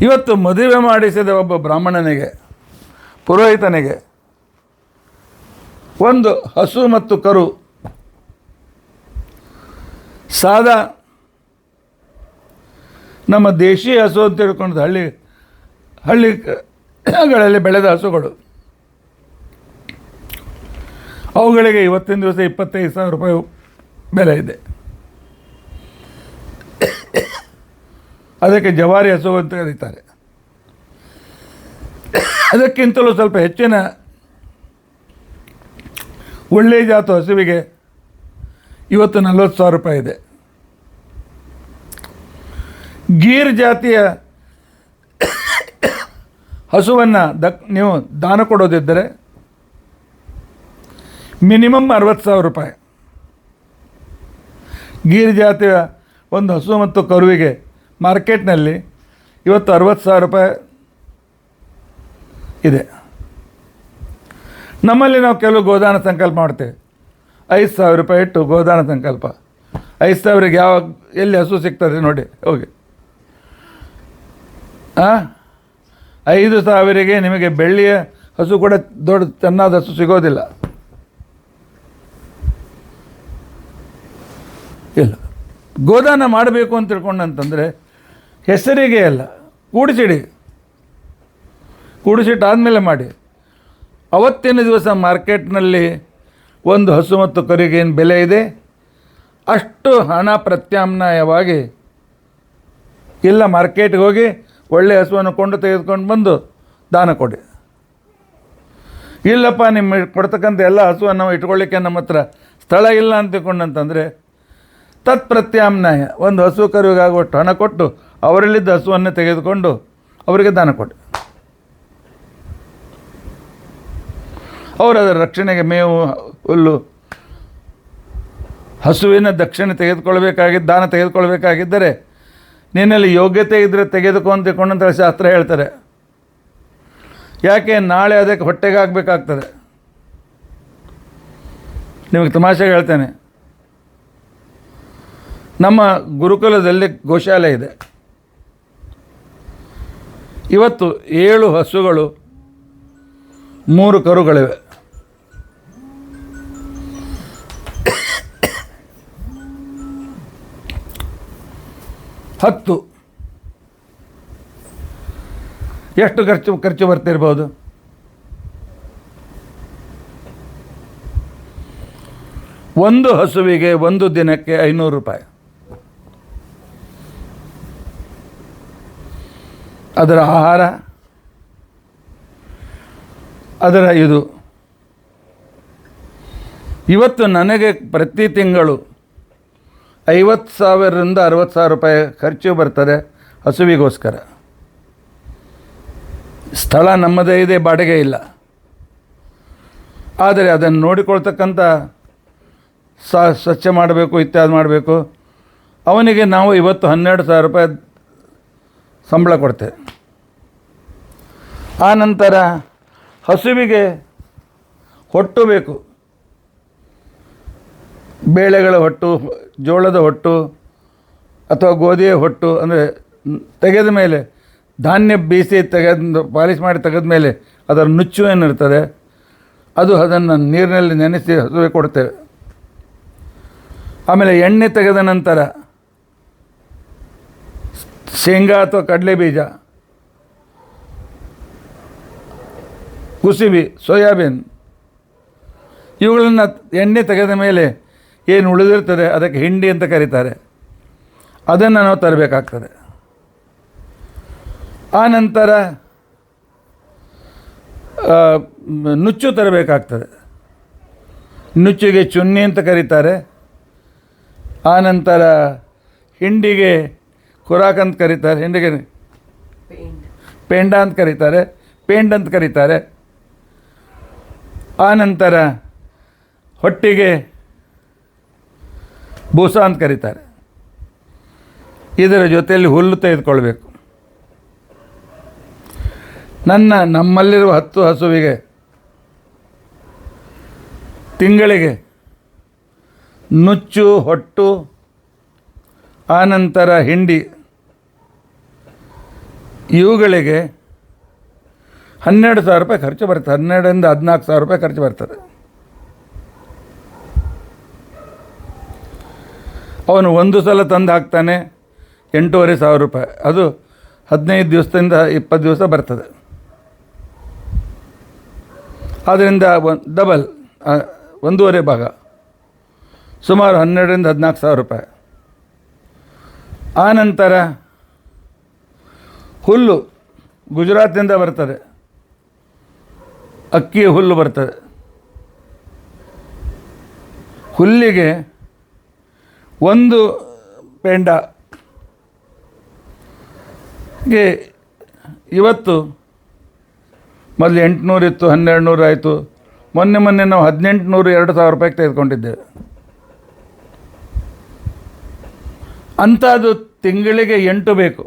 ಇವತ್ತು ಮದುವೆ ಮಾಡಿಸಿದ ಒಬ್ಬ ಬ್ರಾಹ್ಮಣನಿಗೆ, ಪುರೋಹಿತನಿಗೆ ಒಂದು ಹಸು ಮತ್ತು ಕರು, ಸಾದಾ ನಮ್ಮ ದೇಶೀಯ ಹಸು ಅಂತ ತಿಳ್ಕೊಂಡು ಹಳ್ಳಿಗಳಲ್ಲಿ ಬೆಳೆದ ಹಸುಗಳು, ಅವುಗಳಿಗೆ ಇವತ್ತಿನ ದಿವಸ 25,000 ರೂಪಾಯಿ ಬೆಲೆ ಇದೆ. ಅದಕ್ಕೆ ಜವಾರಿ ಹಸು ಅಂತ ಕರೀತಾರೆ. ಅದಕ್ಕಿಂತಲೂ ಸ್ವಲ್ಪ ಹೆಚ್ಚಿನ ಒಳ್ಳೆಯ ಜಾತು ಹಸುವಿಗೆ ಇವತ್ತು 40,000 ರೂಪಾಯಿ ಇದೆ. ಗೀರ್ ಜಾತಿಯ ಹಸುವನ್ನು ನೀವು ದಾನ ಕೊಡೋದಿದ್ದರೆ ಮಿನಿಮಮ್ 60,000 ರೂಪಾಯಿ. ಗೀರ್ ಜಾತಿಯ ಒಂದು ಹಸು ಮತ್ತು ಕರುವಿಗೆ ಮಾರ್ಕೆಟ್ನಲ್ಲಿ ಇವತ್ತು 60,000 ರೂಪಾಯಿ ಇದೆ. ನಮ್ಮಲ್ಲಿ ನಾವು ಕೆಲವು ಗೋದಾನ ಸಂಕಲ್ಪ ಮಾಡ್ತೇವೆ. 5,000 ರೂಪಾಯಿ ಇಟ್ಟು ಗೋದಾನ ಸಂಕಲ್ಪ. 5,000ಗೆ ಯಾವ ಎಲ್ಲಿ ಹಸು ಸಿಗ್ತದೆ ನೋಡಿ ಹೋಗಿ. 5,000ಗೆ ನಿಮಗೆ ಬೆಳ್ಳಿಯ ಹಸು ಕೂಡ ದೊಡ್ಡ ಚೆನ್ನಾದ ಹಸು ಸಿಗೋದಿಲ್ಲ. ಇಲ್ಲ, ಗೋದಾನ ಮಾಡಬೇಕು ಅಂತ ತಿಳ್ಕೊಂಡಂತಂದರೆ ಹೆಸರಿಗೆ ಅಲ್ಲ, ಕೂಡಿಸಿಟ್ಟಾದಮೇಲೆ ಮಾಡಿ. ಅವತ್ತಿನ ದಿವಸ ಮಾರ್ಕೆಟ್ನಲ್ಲಿ ಒಂದು ಹಸು ಮತ್ತು ಕರಿಗೆ ಏನು ಬೆಲೆ ಇದೆ ಅಷ್ಟು ಹಣ ಪ್ರತ್ಯಾಮ್ನಾಯವಾಗಿ ಇಲ್ಲ ಮಾರ್ಕೆಟ್ಗೆ ಹೋಗಿ ಒಳ್ಳೆಯ ಹಸುವನ್ನು ತೆಗೆದುಕೊಂಡು ಬಂದು ದಾನ ಕೊಡಿ. ಇಲ್ಲಪ್ಪ ನಿಮ್ಮ ಕೊಡ್ತಕ್ಕಂಥ ಎಲ್ಲ ಹಸುವನ್ನು ನಾವು ಇಟ್ಕೊಳ್ಳಿಕ್ಕೆ ನಮ್ಮ ಹತ್ರ ಸ್ಥಳ ಇಲ್ಲ ಅಂತ ತಿಳ್ಕೊಂಡಂತಂದರೆ ತತ್ಪ್ರತ್ಯಾಮ್ನಾಯ ಒಂದು ಹಸು ಕರುವಿಗಾಗುವಷ್ಟು ಹಣ ಕೊಟ್ಟು ಅವರಲ್ಲಿದ್ದ ಹಸುವನ್ನೇ ತೆಗೆದುಕೊಂಡು ಅವರಿಗೆ ದಾನ ಕೊಡಿ. ಅವರು ಅದರ ರಕ್ಷಣೆಗೆ ಮೇವು, ಹುಲ್ಲು, ಹಸುವಿನ ದಕ್ಷಿಣೆ ದಾನ ತೆಗೆದುಕೊಳ್ಬೇಕಾಗಿದ್ದರೆ ನಿನ್ನಲ್ಲಿ ಯೋಗ್ಯತೆ ಇದ್ದರೆ ತೆಗೆದುಕೊ ಅಂತ ತಿಳ್ಕೊಂಡಂಥ ಶಾಸ್ತ್ರ ಹೇಳ್ತಾರೆ. ಯಾಕೆ ನಾಳೆ ಅದಕ್ಕೆ ಹೊಟ್ಟೆಗೆ ಆಗಬೇಕಾಗ್ತದೆ. ನಿಮಗೆ ತಮಾಷೆಗೆ ಹೇಳ್ತೇನೆ, ನಮ್ಮ ಗುರುಕುಲದಲ್ಲಿ ಗೋಶಾಲೆ ಇದೆ. ಇವತ್ತು 7 ಹಸುಗಳು 3 ಕರುಗಳಿವೆ. ಹತ್ತು ಎಷ್ಟು ಖರ್ಚು ಬರ್ತಿರ್ಬೋದು? ಒಂದು ಹಸುವಿಗೆ ಒಂದು ದಿನಕ್ಕೆ 500 ರೂಪಾಯಿ. ಅದರ ಆಹಾರ, ಅದರ ಇದು. ಇವತ್ತು ನನಗೆ ಪ್ರತಿ ತಿಂಗಳು 50,000ರಿಂದ 60,000 ರೂಪಾಯಿ ಖರ್ಚು ಬರ್ತದೆ ಹಸುವಿಗೋಸ್ಕರ. ಸ್ಥಳ ನಮ್ಮದೇ ಇದೆ, ಬಾಡಿಗೆ ಇಲ್ಲ. ಆದರೆ ಅದನ್ನು ನೋಡಿಕೊಳ್ತಕ್ಕಂಥ ಸ್ವಚ್ಛ ಮಾಡಬೇಕು, ಇತ್ಯಾದಿ ಮಾಡಬೇಕು. ಅವನಿಗೆ ನಾವು ಇವತ್ತು 12,000 ರೂಪಾಯಿ ಸಂಬಳ ಕೊಡ್ತೇವೆ. ಆ ನಂತರ ಹಸುವಿಗೆ ಹೊಟ್ಟು ಬೇಕು. ಬೇಳೆಗಳ ಹೊಟ್ಟು, ಜೋಳದ ಹೊಟ್ಟು ಅಥವಾ ಗೋಧಿಯ ಹೊಟ್ಟು, ಅಂದರೆ ತೆಗೆದ ಮೇಲೆ ಧಾನ್ಯ ಬೀಸಿ ಪಾಲಿಶ್ ಮಾಡಿ ತೆಗೆದ ಮೇಲೆ ಅದರ ನುಚ್ಚು ಏನಿರ್ತದೆ ಅದನ್ನು ನೀರಿನಲ್ಲಿ ನೆನೆಸಿ ಹಸುವಿಗೆ ಕೊಡ್ತೇವೆ. ಆಮೇಲೆ ಎಣ್ಣೆ ತೆಗೆದ ನಂತರ ಶೇಂಗಾ ಅಥವಾ ಕಡಲೆ ಬೀಜ, ಕುಸುಬಿ, ಸೋಯಾಬೀನ್ ಇವುಗಳನ್ನು ಎಣ್ಣೆ ತೆಗೆದ ಮೇಲೆ ಏನು ಉಳಿದಿರ್ತದೆ ಅದಕ್ಕೆ ಹಿಂಡಿ ಅಂತ ಕರೀತಾರೆ. ಅದನ್ನು ನಾವು ತರಬೇಕಾಗ್ತದೆ. ಆ ನಂತರ ನುಚ್ಚು ತರಬೇಕಾಗ್ತದೆ. ನುಚ್ಚಿಗೆ ಚುನ್ನಿ ಅಂತ ಕರೀತಾರೆ. ಆ ನಂತರ ಹಿಂಡಿಗೆ ಖುರಾಕ್ ಅಂತ ಕರೀತಾರೆ, ಹಿಂಡಿಗೆ ಪೇಂಡ ಅಂತ ಕರೀತಾರೆ, ಪೇಂಡ್ ಅಂತ ಕರೀತಾರೆ. ಆ ನಂತರ ಹೊಟ್ಟಿಗೆ ಬೂಸ ಅಂತ ಕರೀತಾರೆ. ಇದರ ಜೊತೆಯಲ್ಲಿ ಹುಲ್ಲು ತೆಗೆದುಕೊಳ್ಬೇಕು. ನಮ್ಮಲ್ಲಿರುವ 10 ಹಸುವಿಗೆ ತಿಂಗಳಿಗೆ ನುಚ್ಚು, ಹೊಟ್ಟು, ಆನಂತರ ಹಿಂಡಿ ಇವುಗಳಿಗೆ 12,000 ರೂಪಾಯಿ ಖರ್ಚು ಬರ್ತದೆ. 12ರಿಂದ 14,000 ರೂಪಾಯಿ ಖರ್ಚು ಬರ್ತದೆ. ಅವನು ಒಂದು ಸಲ ತಂದು ಹಾಕ್ತಾನೆ 8,500 ರೂಪಾಯಿ. ಅದು 15 ದಿವಸದಿಂದ 20 ದಿವಸ ಬರ್ತದೆ. ಆದ್ದರಿಂದ ಡಬಲ್ 1.5 ಭಾಗ, ಸುಮಾರು 12ರಿಂದ 14,000 ರೂಪಾಯಿ. ಆನಂತರ ಹುಲ್ಲು ಗುಜರಾತಿಂದ ಬರ್ತದೆ, ಅಕ್ಕಿ ಹುಲ್ಲು ಬರ್ತದೆ. ಹುಲ್ಲಿಗೆ ಒಂದು ಪೇಂಡಗೆ ಇವತ್ತು ಮೊದಲು 800 ಇತ್ತು, 1200 ಆಯಿತು. ಮೊನ್ನೆ ನಾವು 1800, 2,000 ರೂಪಾಯಿಗೆ ತೆಗೆದುಕೊಂಡಿದ್ದೇವೆ. ಅಂಥದ್ದು ತಿಂಗಳಿಗೆ 8 ಬೇಕು.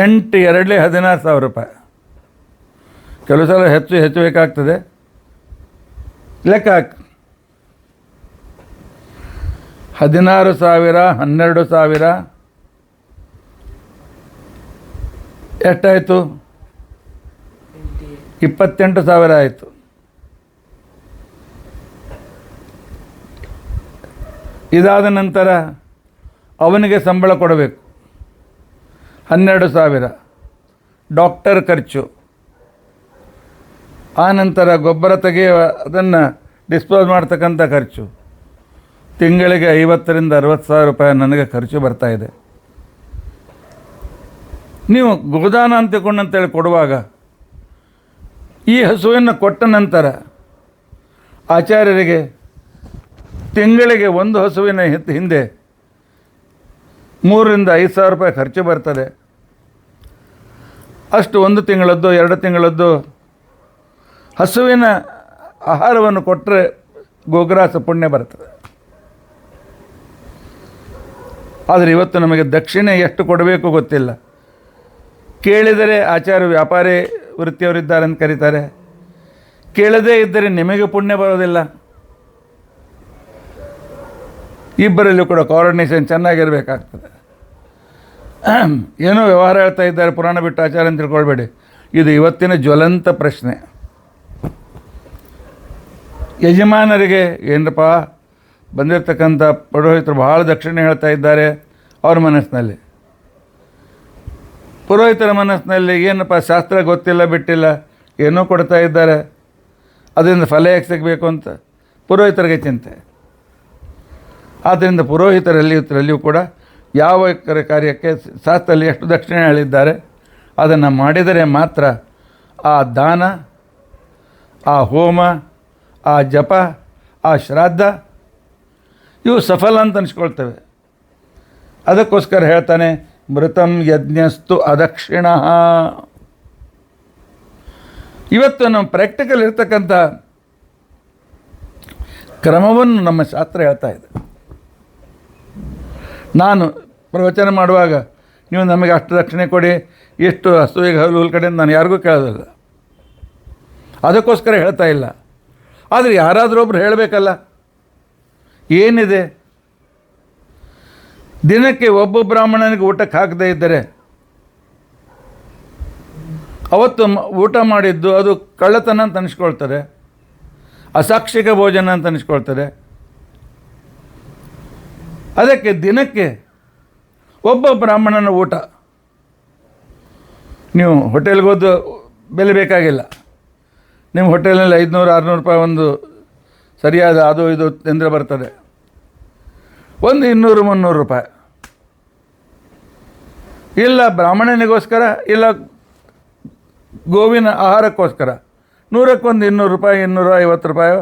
8 2 16,000 ರೂಪಾಯಿ. ಕೆಲವು ಸಲ ಹೆಚ್ಚು ಬೇಕಾಗ್ತದೆ. ಲೆಕ್ಕ ಹಾಕಿ 16,000 12,000 ಎಷ್ಟಾಯಿತು? 28,000 ಆಯಿತು. ಇದಾದ ನಂತರ ಅವನಿಗೆ ಸಂಬಳ ಕೊಡಬೇಕು 12,000, ಡಾಕ್ಟರ್ ಖರ್ಚು, ಆ ನಂತರ ಗೊಬ್ಬರ ತೆಗೆಯುವ ಅದನ್ನು ಡಿಸ್ಪೋಸ್ ಮಾಡ್ತಕ್ಕಂಥ ಖರ್ಚು. ತಿಂಗಳಿಗೆ 50,000 ರಿಂದ 60,000 ರೂಪಾಯಿ ನನಗೆ ಖರ್ಚು ಬರ್ತಾಯಿದೆ. ನೀವು ಗೋದಾನ ಅಂತೇಳಿ ಕೊಡುವಾಗ ಈ ಹಸುವನ್ನು ಕೊಟ್ಟ ನಂತರ ಆಚಾರ್ಯರಿಗೆ ತಿಂಗಳಿಗೆ ಒಂದು ಹಸುವಿನ ಹಿಂದೆ 3,000 ರಿಂದ 5,000 ರೂಪಾಯಿ ಖರ್ಚು ಬರ್ತದೆ. ಅಷ್ಟು 1 ತಿಂಗಳದ್ದು 2 ತಿಂಗಳದ್ದು ಹಸುವಿನ ಆಹಾರವನ್ನು ಕೊಟ್ಟರೆ ಗೋಗ್ರಾಸ ಪುಣ್ಯ ಬರ್ತದೆ. ಆದರೆ ಇವತ್ತು ನಮಗೆ ದಕ್ಷಿಣೆ ಎಷ್ಟು ಕೊಡಬೇಕು ಗೊತ್ತಿಲ್ಲ. ಕೇಳಿದರೆ ಆಚಾರ್ಯ ವ್ಯಾಪಾರಿ ವೃತ್ತಿಯವರಿದ್ದಾರೆ ಅಂತ ಕರೀತಾರೆ, ಕೇಳದೇ ಇದ್ದರೆ ನಿಮಗೆ ಪುಣ್ಯ ಬರೋದಿಲ್ಲ. ಇಬ್ಬರಲ್ಲೂ ಕೂಡ ಕೋಆರ್ಡಿನೇಷನ್ ಚೆನ್ನಾಗಿರಬೇಕಾಗ್ತದೆ. ಏನೋ ವ್ಯವಹಾರ ಹೇಳ್ತಾ ಇದ್ದಾರೆ ಪುರಾಣ ಬಿಟ್ಟು ಆಚಾರ ಅಂತ ತಿಳ್ಕೊಳ್ಬೇಡಿ. ಇದು ಇವತ್ತಿನ ಜ್ವಲಂತ ಪ್ರಶ್ನೆ. ಯಜಮಾನರಿಗೆ ಏನಪ್ಪ ಬಂದಿರತಕ್ಕಂಥ ಪುರೋಹಿತರು ಭಾಳ ದಕ್ಷಿಣೆ ಹೇಳ್ತಾ ಇದ್ದಾರೆ ಅವ್ರ ಮನಸ್ಸಿನಲ್ಲಿ, ಪುರೋಹಿತರ ಮನಸ್ಸಿನಲ್ಲಿ ಏನಪ್ಪ ಶಾಸ್ತ್ರ ಗೊತ್ತಿಲ್ಲ ಬಿಟ್ಟಿಲ್ಲ ಏನೋ ಕೊಡ್ತಾ ಇದ್ದಾರೆ, ಅದರಿಂದ ಫಲ ಹೇಗೆ ಸಿಗಬೇಕು ಅಂತ ಪುರೋಹಿತರಿಗೆ ಚಿಂತೆ. ಆದ್ದರಿಂದ ಪುರೋಹಿತರಲ್ಲಿಯೂ ಕೂಡ ಯಾವ ಕಾರ್ಯಕ್ಕೆ ಶಾಸ್ತ್ರದಲ್ಲಿ ಎಷ್ಟು ದಕ್ಷಿಣೆ ಹೇಳಿದ್ದಾರೆ ಅದನ್ನು ಮಾಡಿದರೆ ಮಾತ್ರ ಆ ದಾನ, ಆ ಹೋಮ, ಆ ಜಪ, ಆ ಶ್ರಾದ್ದ ಇವು ಸಫಲ ಅಂತ ಅನಿಸ್ಕೊಳ್ತವೆ. ಅದಕ್ಕೋಸ್ಕರ ಹೇಳ್ತಾನೆ ಮೃತಂ ಯಜ್ಞಸ್ತು ಅದಕ್ಷಿಣ. ಇವತ್ತು ನಮ್ಮ ಪ್ರಾಕ್ಟಿಕಲ್ ಇರ್ತಕ್ಕಂಥ ಕ್ರಮವನ್ನು ನಮ್ಮ ಶಾಸ್ತ್ರ ಹೇಳ್ತಾ ಇದೆ. ನಾನು ಪ್ರವಚನ ಮಾಡುವಾಗ ನೀವು ನಮಗೆ ಅಷ್ಟು ದಕ್ಷಿಣೆ ಕೊಡಿ, ಎಷ್ಟು ಹಸುವಿಗೆ ಹುಲ್ ಕಡೆಯಿಂದ ನಾನು ಯಾರಿಗೂ ಕೇಳೋದಿಲ್ಲ, ಅದಕ್ಕೋಸ್ಕರ ಹೇಳ್ತಾ ಇಲ್ಲ. ಆದರೆ ಯಾರಾದರೂ ಒಬ್ರು ಹೇಳಬೇಕಲ್ಲ, ಏನಿದೆ ದಿನಕ್ಕೆ ಒಬ್ಬ ಬ್ರಾಹ್ಮಣನಿಗೆ ಊಟಕ್ಕೆ ಹಾಕದೇ ಇದ್ದರೆ ಅವತ್ತು ಊಟ ಮಾಡಿದ್ದು ಅದು ಕಳ್ಳತನ ಅಂತ ಅನಿಸ್ಕೊಳ್ತಾರೆ, ಅಸಾಕ್ಷಿಕ ಭೋಜನ ಅಂತ ಅನಿಸ್ಕೊಳ್ತಾರೆ. ಅದಕ್ಕೆ ದಿನಕ್ಕೆ ಒಬ್ಬ ಬ್ರಾಹ್ಮಣನ ಊಟ, ನೀವು ಹೋಟೆಲ್ಗೆ ಹೋದ ಬೆಲೆ ಬೇಕಾಗಿಲ್ಲ. ನಿಮ್ಮ ಹೋಟೆಲ್ನಲ್ಲಿ 500-600 ರೂಪಾಯಿ ಒಂದು ಸರಿಯಾದ ಅದು ಇದು ತಿಂದರೆ ಬರ್ತದೆ. ಒಂದು 200-300 ರೂಪಾಯಿ ಇಲ್ಲ ಬ್ರಾಹ್ಮಣನಿಗೋಸ್ಕರ, ಇಲ್ಲ ಗೋವಿನ ಆಹಾರಕ್ಕೋಸ್ಕರ 100ಕ್ಕೆ ಒಂದು 200 ರೂಪಾಯಿ 250 ರೂಪಾಯಿ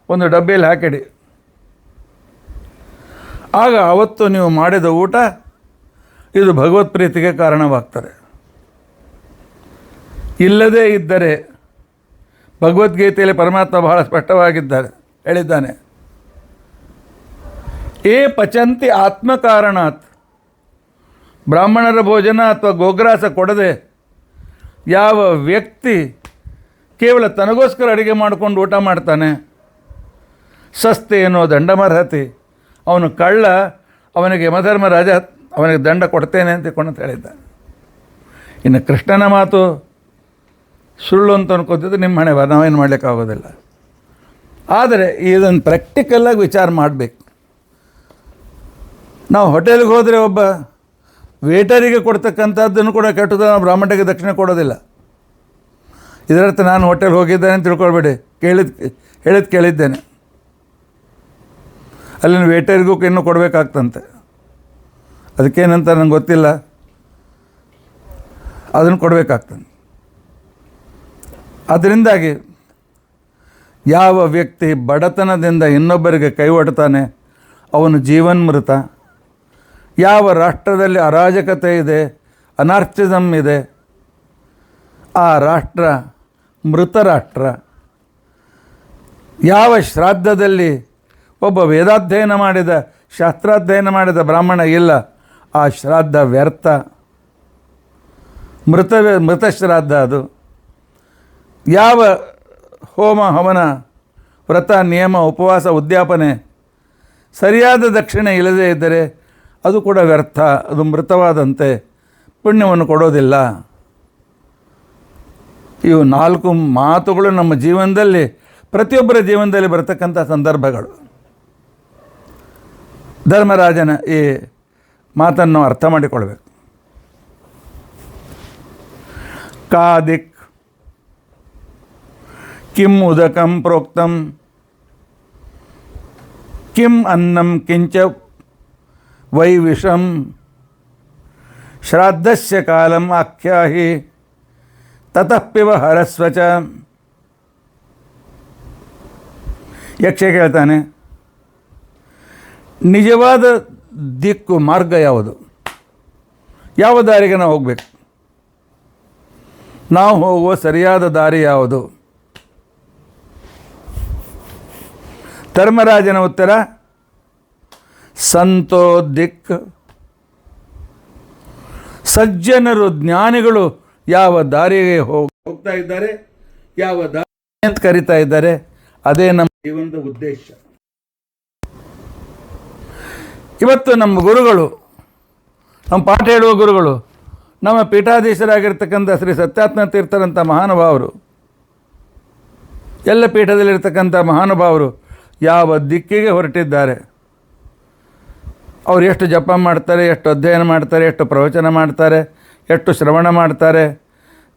ಒಂದು ಡಬ್ಬಿಯಲ್ಲಿ ಹಾಕಿಡಿ. ಆಗ ಅವತ್ತು ನೀವು ಮಾಡಿದ ಊಟ ಇದು ಭಗವತ್ ಪ್ರೀತಿಗೆ ಕಾರಣವಾಗ್ತದೆ. ಇಲ್ಲದೇ ಇದ್ದರೆ ಭಗವದ್ಗೀತೆಯಲ್ಲಿ ಪರಮಾತ್ಮ ಬಹಳ ಸ್ಪಷ್ಟವಾಗಿದ್ದಾರೆ, ಹೇಳಿದ್ದಾನೆ, ಏ ಪಚಂತಿ ಆತ್ಮಕಾರಣಾತ್. ಬ್ರಾಹ್ಮಣರ ಭೋಜನ ಅಥವಾ ಗೋಗ್ರಾಸ ಕೊಡದೆ ಯಾವ ವ್ಯಕ್ತಿ ಕೇವಲ ತನಗೋಸ್ಕರ ಅಡುಗೆ ಮಾಡಿಕೊಂಡು ಊಟ ಮಾಡ್ತಾನೆ, ಸಸ್ತೆ ಏನೋ ದಂಡಮರ್ಹತಿ, ಅವನು ಕಳ್ಳ, ಅವನಿಗೆ ಯಮಧರ್ಮರಾಜ ಅವನಿಗೆ ದಂಡ ಕೊಡ್ತೇನೆ ಅಂತ ಹೇಳಿದ್ದಾನೆ. ಇನ್ನು ಕೃಷ್ಣನ ಮಾತು ಸುಳ್ಳು ಅಂತ ಅನ್ಕೋತಿದ್ದು ನಿಮ್ಮ ಹಣೆ ಬರ, ನಾವೇನು ಮಾಡಲಿಕ್ಕಾಗೋದಿಲ್ಲ. ಆದರೆ ಇದನ್ನು ಪ್ರಾಕ್ಟಿಕಲ್ಲಾಗಿ ವಿಚಾರ ಮಾಡಬೇಕು. ನಾವು ಹೋಟೆಲ್ಗೆ ಹೋದರೆ ಒಬ್ಬ ವೇಟರಿಗೆ ಕೊಡ್ತಕ್ಕಂಥದ್ದನ್ನು ಕೂಡ ಕೆಟ್ಟದ್ದು, ನಾವು ಬ್ರಾಹ್ಮಣರಿಗೆ ದಕ್ಷಿಣೆ ಕೊಡೋದಿಲ್ಲ. ಇದರರ್ಥ ನಾನು ಹೋಟೆಲ್ ಹೋಗಿದ್ದೇನೆ ಅಂತ ತಿಳ್ಕೊಳ್ಬೇಡಿ, ಕೇಳಿದ್ದೇನೆ. ಅಲ್ಲಿನ ವೇಟರಿಗೂ ಇನ್ನೂ ಕೊಡಬೇಕಾಗ್ತಂತೆ, ಅದಕ್ಕೇನಂತ ನಂಗೆ ಗೊತ್ತಿಲ್ಲ, ಅದನ್ನು ಕೊಡಬೇಕಾಗ್ತದೆ. ಅದರಿಂದಾಗಿ ಯಾವ ವ್ಯಕ್ತಿ ಬಡತನದಿಂದ ಇನ್ನೊಬ್ಬರಿಗೆ ಕೈ ಒಡ್ತಾನೆ ಅವನು ಜೀವನ್ಮೃತ. ಯಾವ ರಾಷ್ಟ್ರದಲ್ಲಿ ಅರಾಜಕತೆ ಇದೆ, ಅನಾರ್ಚಿಸಮ್ ಇದೆ, ಆ ರಾಷ್ಟ್ರ ಮೃತ ರಾಷ್ಟ್ರ. ಯಾವ ಶ್ರಾದ್ದದಲ್ಲಿ ಒಬ್ಬ ವೇದಾಧ್ಯಯನ ಮಾಡಿದ, ಶಾಸ್ತ್ರಾಧ್ಯಯನ ಮಾಡಿದ ಬ್ರಾಹ್ಮಣ ಇಲ್ಲ, ಆ ಶ್ರಾದ್ದ ವ್ಯರ್ಥ, ಮೃತ ಶ್ರಾದ್ದ ಅದು. ಯಾವ ಹೋಮ ಹವನ ವ್ರತ ನಿಯಮ ಉಪವಾಸ ಉದ್ಯಾಪನೆ ಸರಿಯಾದ ದಕ್ಷಿಣೆ ಇಲ್ಲದೇ ಇದ್ದರೆ ಅದು ಕೂಡ ವ್ಯರ್ಥ, ಅದು ಮೃತವಾದಂತೆ, ಪುಣ್ಯವನ್ನು ಕೊಡೋದಿಲ್ಲ. ಇವು 4 ಮಾತುಗಳು ನಮ್ಮ ಜೀವನದಲ್ಲಿ, ಪ್ರತಿಯೊಬ್ಬರ ಜೀವನದಲ್ಲಿ ಬರತಕ್ಕಂಥ ಸಂದರ್ಭಗಳು. ಧರ್ಮರಾಜನ ಈ ಮಾತನ್ನು ಅರ್ಥ ಮಾಡಿಕೊಳ್ಬೇಕು. ಕಾದಿಕ್ ಕಿಂ ಉದಕಂ ಪ್ರೋಕ್ತಂ ಕಿಂ ಅನ್ನಂ ಕಿಂಚ ವೈವಿಷಂ ಶ್ರಾದ್ದಸ್ಯ ಕಾಲಂ ಆಖ್ಯಾಹಿ ತತಃ ಪಿಬ ಹರಸ್ವ ಚ. ಯಕ್ಷ ಕೇಳ್ತಾನೆ, ನಿಜವಾದ ದಿಕ್ಕು ಮಾರ್ಗ ಯಾವುದು? ಯಾವ ದಾರಿಗೆ ನಾವು ಹೋಗಬೇಕು? ನಾವು ಹೋಗುವ ಸರಿಯಾದ ದಾರಿ ಯಾವುದು? ಧರ್ಮರಾಜನ ಉತ್ತರ, ಸಂತೋ ದಿಕ್. ಸಜ್ಜನರು ಜ್ಞಾನಿಗಳು ಯಾವ ದಾರಿಗೆ ಹೋಗ್ತಾ ಇದ್ದಾರೆ, ಯಾವ ದಾರಿ ಅಂತ ಕರೀತಾ ಇದ್ದಾರೆ, ಅದೇ ನಮ್ಮ ಜೀವನದ ಉದ್ದೇಶ. ಇವತ್ತು ನಮ್ಮ ಗುರುಗಳು, ನಮ್ಮ ಪಾಠ ಹೇಳುವ ಗುರುಗಳು, ನಮ್ಮ ಪೀಠಾಧೀಶರಾಗಿರ್ತಕ್ಕಂಥ ಶ್ರೀ ಸತ್ಯಾತ್ಮ ತೀರ್ಥರಂಥ ಮಹಾನುಭಾವರು, ಎಲ್ಲ ಪೀಠದಲ್ಲಿರ್ತಕ್ಕಂಥ ಮಹಾನುಭಾವರು ಯಾವ ದಿಕ್ಕಿಗೆ ಹೊರಟಿದ್ದಾರೆ, ಅವರು ಎಷ್ಟು ಜಪ ಮಾಡ್ತಾರೆ, ಎಷ್ಟು ಅಧ್ಯಯನ ಮಾಡ್ತಾರೆ, ಎಷ್ಟು ಪ್ರವಚನ ಮಾಡ್ತಾರೆ, ಎಷ್ಟು ಶ್ರವಣ ಮಾಡ್ತಾರೆ,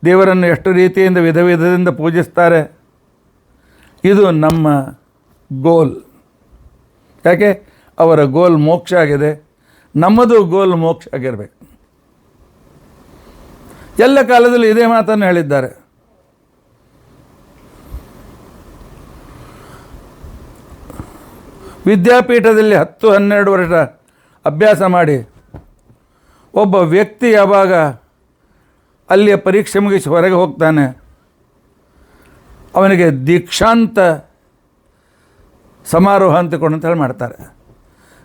ದೇವರನ್ನು ಎಷ್ಟು ರೀತಿಯಿಂದ ವಿಧ ವಿಧದಿಂದ ಪೂಜಿಸ್ತಾರೆ, ಇದು ನಮ್ಮ ಗೋಲ್. ಯಾಕೆ? ಅವರ ಗೋಲ್ ಮೋಕ್ಷ ಆಗಿದೆ, ನಮ್ಮದು ಗೋಲ್ ಮೋಕ್ಷ ಆಗಿರಬೇಕು. ಎಲ್ಲ ಕಾಲದಲ್ಲಿ ಇದೇ ಮಾತನ್ನು ಹೇಳಿದ್ದಾರೆ. ವಿದ್ಯಾಪೀಠದಲ್ಲಿ 10-12 ವರ್ಷ ಅಭ್ಯಾಸ ಮಾಡಿ ಒಬ್ಬ ವ್ಯಕ್ತಿ ಯಾವಾಗ ಅಲ್ಲಿಯ ಪರೀಕ್ಷೆ ಮುಗಿಸಿ ಹೊರಗೆ ಹೋಗ್ತಾನೆ, ಅವನಿಗೆ ದೀಕ್ಷಾಂತ ಸಮಾರೋಹ ಅಂತೇಳಿ ಮಾಡ್ತಾರೆ.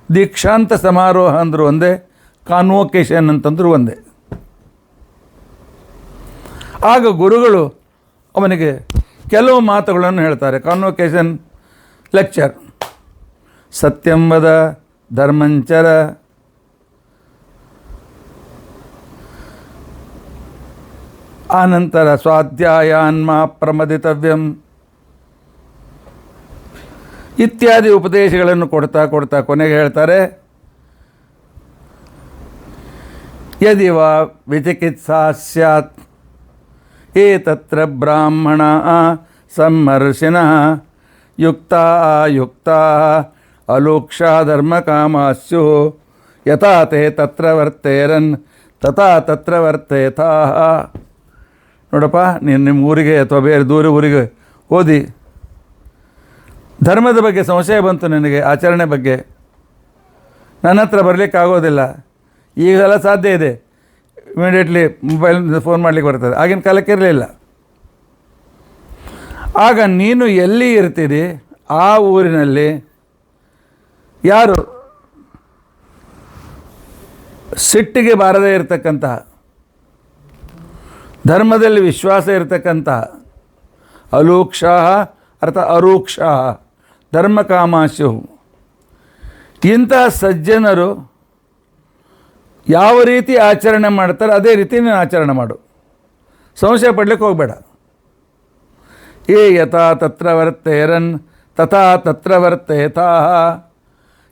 ದೀಕ್ಷಾಂತ ಸಮಾರೋಹ ಅಂದರೂ ಒಂದೇ, ಕಾನ್ವೊಕೇಶನ್ ಅಂತಂದ್ರೂ ಒಂದೇ. ಆಗ ಗುರುಗಳು ಅವನಿಗೆ ಕೆಲವು ಮಾತುಗಳನ್ನು ಹೇಳ್ತಾರೆ. ಕಾನ್ವೊಕೇಶನ್ ಲೆಕ್ಚರ್, ಸತ್ಯಂ ವದ ಧರ್ಮಂಚರ, ಆನಂತರ ಸ್ವಾಧ್ಯಾಯಾನ್ಮ ಪ್ರಮದಿತವ್ಯಂ ಇತ್ಯಾದಿ ಉಪದೇಶಗಳನ್ನು ಕೊಡ್ತಾ ಕೊನೆಗೆ ಹೇಳ್ತಾರೆ, ಯದಿ ವಾ ವಿಚಿಕಿತ್ಸಾ ಸ್ಯಾತ್ ಏತತ್ರ ಬ್ರಾಹ್ಮಣ ಸಮ್ಮರ್ಷಿಣಃ ಯುಕ್ತಾ ಅಯುಕ್ತಾ ಅಲೋಕ್ಷಾ ಧರ್ಮಕಾಮಾಸ್ಯು ಯಥಾ ತೇ ತತ್ರ ವರ್ತೇರನ್ ತಥಾ ತತ್ರ ವರ್ತೇತಾಃ. ನೋಡಪ್ಪ, ನೀನು ನಿಮ್ಮ ಊರಿಗೆ ಅಥವಾ ಬೇರೆ ದೂರ ಊರಿಗೆ ಓದಿ ಧರ್ಮದ ಬಗ್ಗೆ ಸಂಶಯ ಬಂತು ನಿನಗೆ, ಆಚರಣೆ ಬಗ್ಗೆ, ನನ್ನ ಹತ್ರ ಬರಲಿಕ್ಕಾಗೋದಿಲ್ಲ. ಈಗೆಲ್ಲ ಸಾಧ್ಯ ಇದೆ, ಇಮಿಡಿಯೇಟ್ಲಿ ಮೊಬೈಲ್ನಿಂದ ಫೋನ್ ಮಾಡಲಿಕ್ಕೆ ಬರ್ತದೆ. ಆಗಿನ ಕಾಲಕ್ಕೆ ಇರಲಿಲ್ಲ. ಆಗ ನೀನು ಎಲ್ಲಿ ಇರ್ತೀರಿ ಆ ಊರಿನಲ್ಲಿ ಯಾರು ಸಿಟ್ಟಿಗೆ ಬಾರದೇ ಇರತಕ್ಕಂತಹ, ಧರ್ಮದಲ್ಲಿ ವಿಶ್ವಾಸ ಇರತಕ್ಕಂತಹ, ಅಲೋಕ್ಷಾಃ ಅರ್ಥ ಅರೂಕ್ಷಾಃ ಧರ್ಮಕಾಮಾಸ್ಯು, ಇಂತಹ ಸಜ್ಜನರು ಯಾವ ರೀತಿ ಆಚರಣೆ ಮಾಡ್ತಾರೆ ಅದೇ ರೀತಿ ನೀನು ಆಚರಣೆ ಮಾಡು, ಸಂಶಯ ಪಡಲಿಕ್ಕೆ ಹೋಗಬೇಡ. ಏ ಯಥಾ ತತ್ರ ವರ್ತೇರನ್ ತಥಾ ತತ್ರ ವರ್ತೇತಾಃ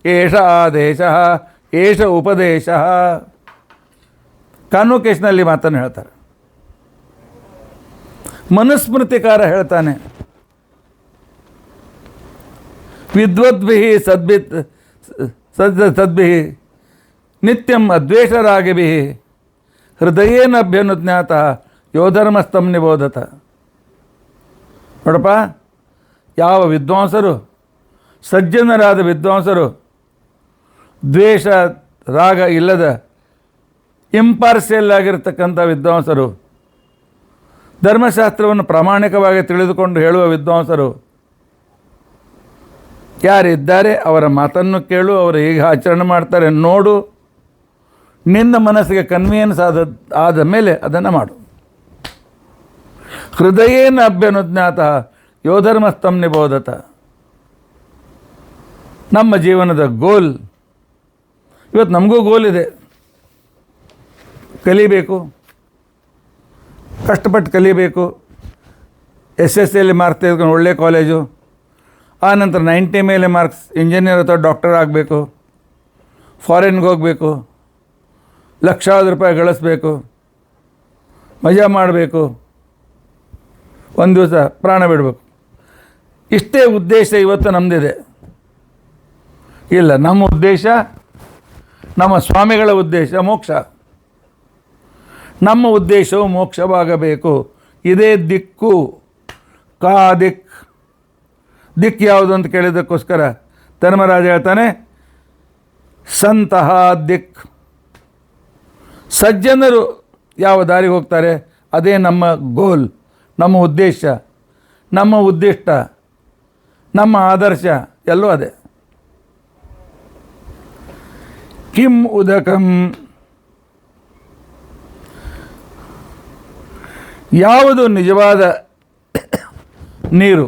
ಏಷ ಆದೇಶಃ ಏಷ ಉಪದೇಶಃ. ಕಾನ್ವೊಕೇಶನಲ್ಲಿ ಮಾತನ್ನು ಹೇಳ್ತಾರೆ. ಮನುಸ್ಮೃತಿಕಾರ ಹೇಳ್ತಾನೆ, ವಿದ್ವದ್ಭಿಃ ಸದ್ಭಿಃ ನಿತ್ಯಂ ಅದ್ವೇಷರಾಗಿಭಿಃ ಹೃದಯೇನ ಅಭ್ಯನುಜ್ಞಾತಃ ಯೋ ಧರ್ಮಸ್ಥಂ ನಿಬೋಧತ. ನೋಡಪ್ಪ, ಯಾವ ವಿದ್ವಾಂಸರು, ಸಜ್ಜನರಾದ ವಿದ್ವಾಂಸರು, ದ್ವೇಷ ರಾಗ ಇಲ್ಲದ ಇಂಪಾರ್ಸಿಯಲ್ ಆಗಿರತಕ್ಕಂಥ ವಿದ್ವಾಂಸರು, ಧರ್ಮಶಾಸ್ತ್ರವನ್ನು ಪ್ರಾಮಾಣಿಕವಾಗಿ ತಿಳಿದುಕೊಂಡು ಹೇಳುವ ವಿದ್ವಾಂಸರು ಯಾರಿದ್ದಾರೆ ಅವರ ಮಾತನ್ನು ಕೇಳು, ಅವರು ಹೇಗೆ ಆಚರಣೆ ಮಾಡ್ತಾರೆ ನೋಡು, ನಿನ್ನ ಮನಸ್ಸಿಗೆ ಕನ್ವಿಯನ್ಸ್ ಆದ ಮೇಲೆ ಅದನ್ನು ಮಾಡು. ಹೃದಯೇನ ಅಭ್ಯನುಜ್ಞಾತ ಯೋಧರ್ಮಸ್ತಂ ನಿಬೋಧತ. ನಮ್ಮ ಜೀವನದ ಗೋಲ್, ಇವತ್ತು ನಮಗೂ ಗೋಲ್ ಇದೆ, ಕಲಿಬೇಕು, ಕಷ್ಟಪಟ್ಟು ಕಲಿಬೇಕು, SSLC ಮಾರ್ಕ್ಸ್ ತೆಗೆದುಕೊಂಡು ಒಳ್ಳೆ ಕಾಲೇಜು, ಆನಂತರ 90 ಮೇಲೆ ಮಾರ್ಕ್ಸ್ ಇಂಜಿನಿಯರ್ ಅಥವಾ ಡಾಕ್ಟರ್ ಆಗಬೇಕು, ಫಾರಿನ್ಗೆ ಹೋಗಬೇಕು, ಲಕ್ಷಾಂತರ ರೂಪಾಯಿ ಗಳಿಸ್ಬೇಕು, ಮಜಾ ಮಾಡಬೇಕು, ಒಂದು ದಿವಸ ಪ್ರಾಣ ಬಿಡಬೇಕು. ಇಷ್ಟೇ ಉದ್ದೇಶ ಇವತ್ತು ನಮ್ಮದಿದೆ. ಇಲ್ಲ, ನಮ್ಮ ಉದ್ದೇಶ, ನಮ್ಮ ಸ್ವಾಮಿಗಳ ಉದ್ದೇಶ ಮೋಕ್ಷ. ನಮ್ಮ ಉದ್ದೇಶವು ಮೋಕ್ಷವಾಗಬೇಕು. ಇದೇ ದಿಕ್ಕು. ಕಾ ದಿಕ್ ಯಾವುದು ಅಂತ ಕೇಳಿದ್ದಕ್ಕೋಸ್ಕರ ಧರ್ಮರಾಜ ಹೇಳ್ತಾನೆ, ಸಂತಹ ದಿಕ್. ಸಜ್ಜನರು ಯಾವ ದಾರಿಗೆ ಹೋಗ್ತಾರೆ ಅದೇ ನಮ್ಮ ಗೋಲ್, ನಮ್ಮ ಉದ್ದೇಶ, ನಮ್ಮ ಉದ್ದಿಷ್ಟ, ನಮ್ಮ ಆದರ್ಶ ಎಲ್ಲವೂ ಅದೇ. ಕಿಂ ಉದಕಂ, ಯಾವುದು ನಿಜವಾದ ನೀರು?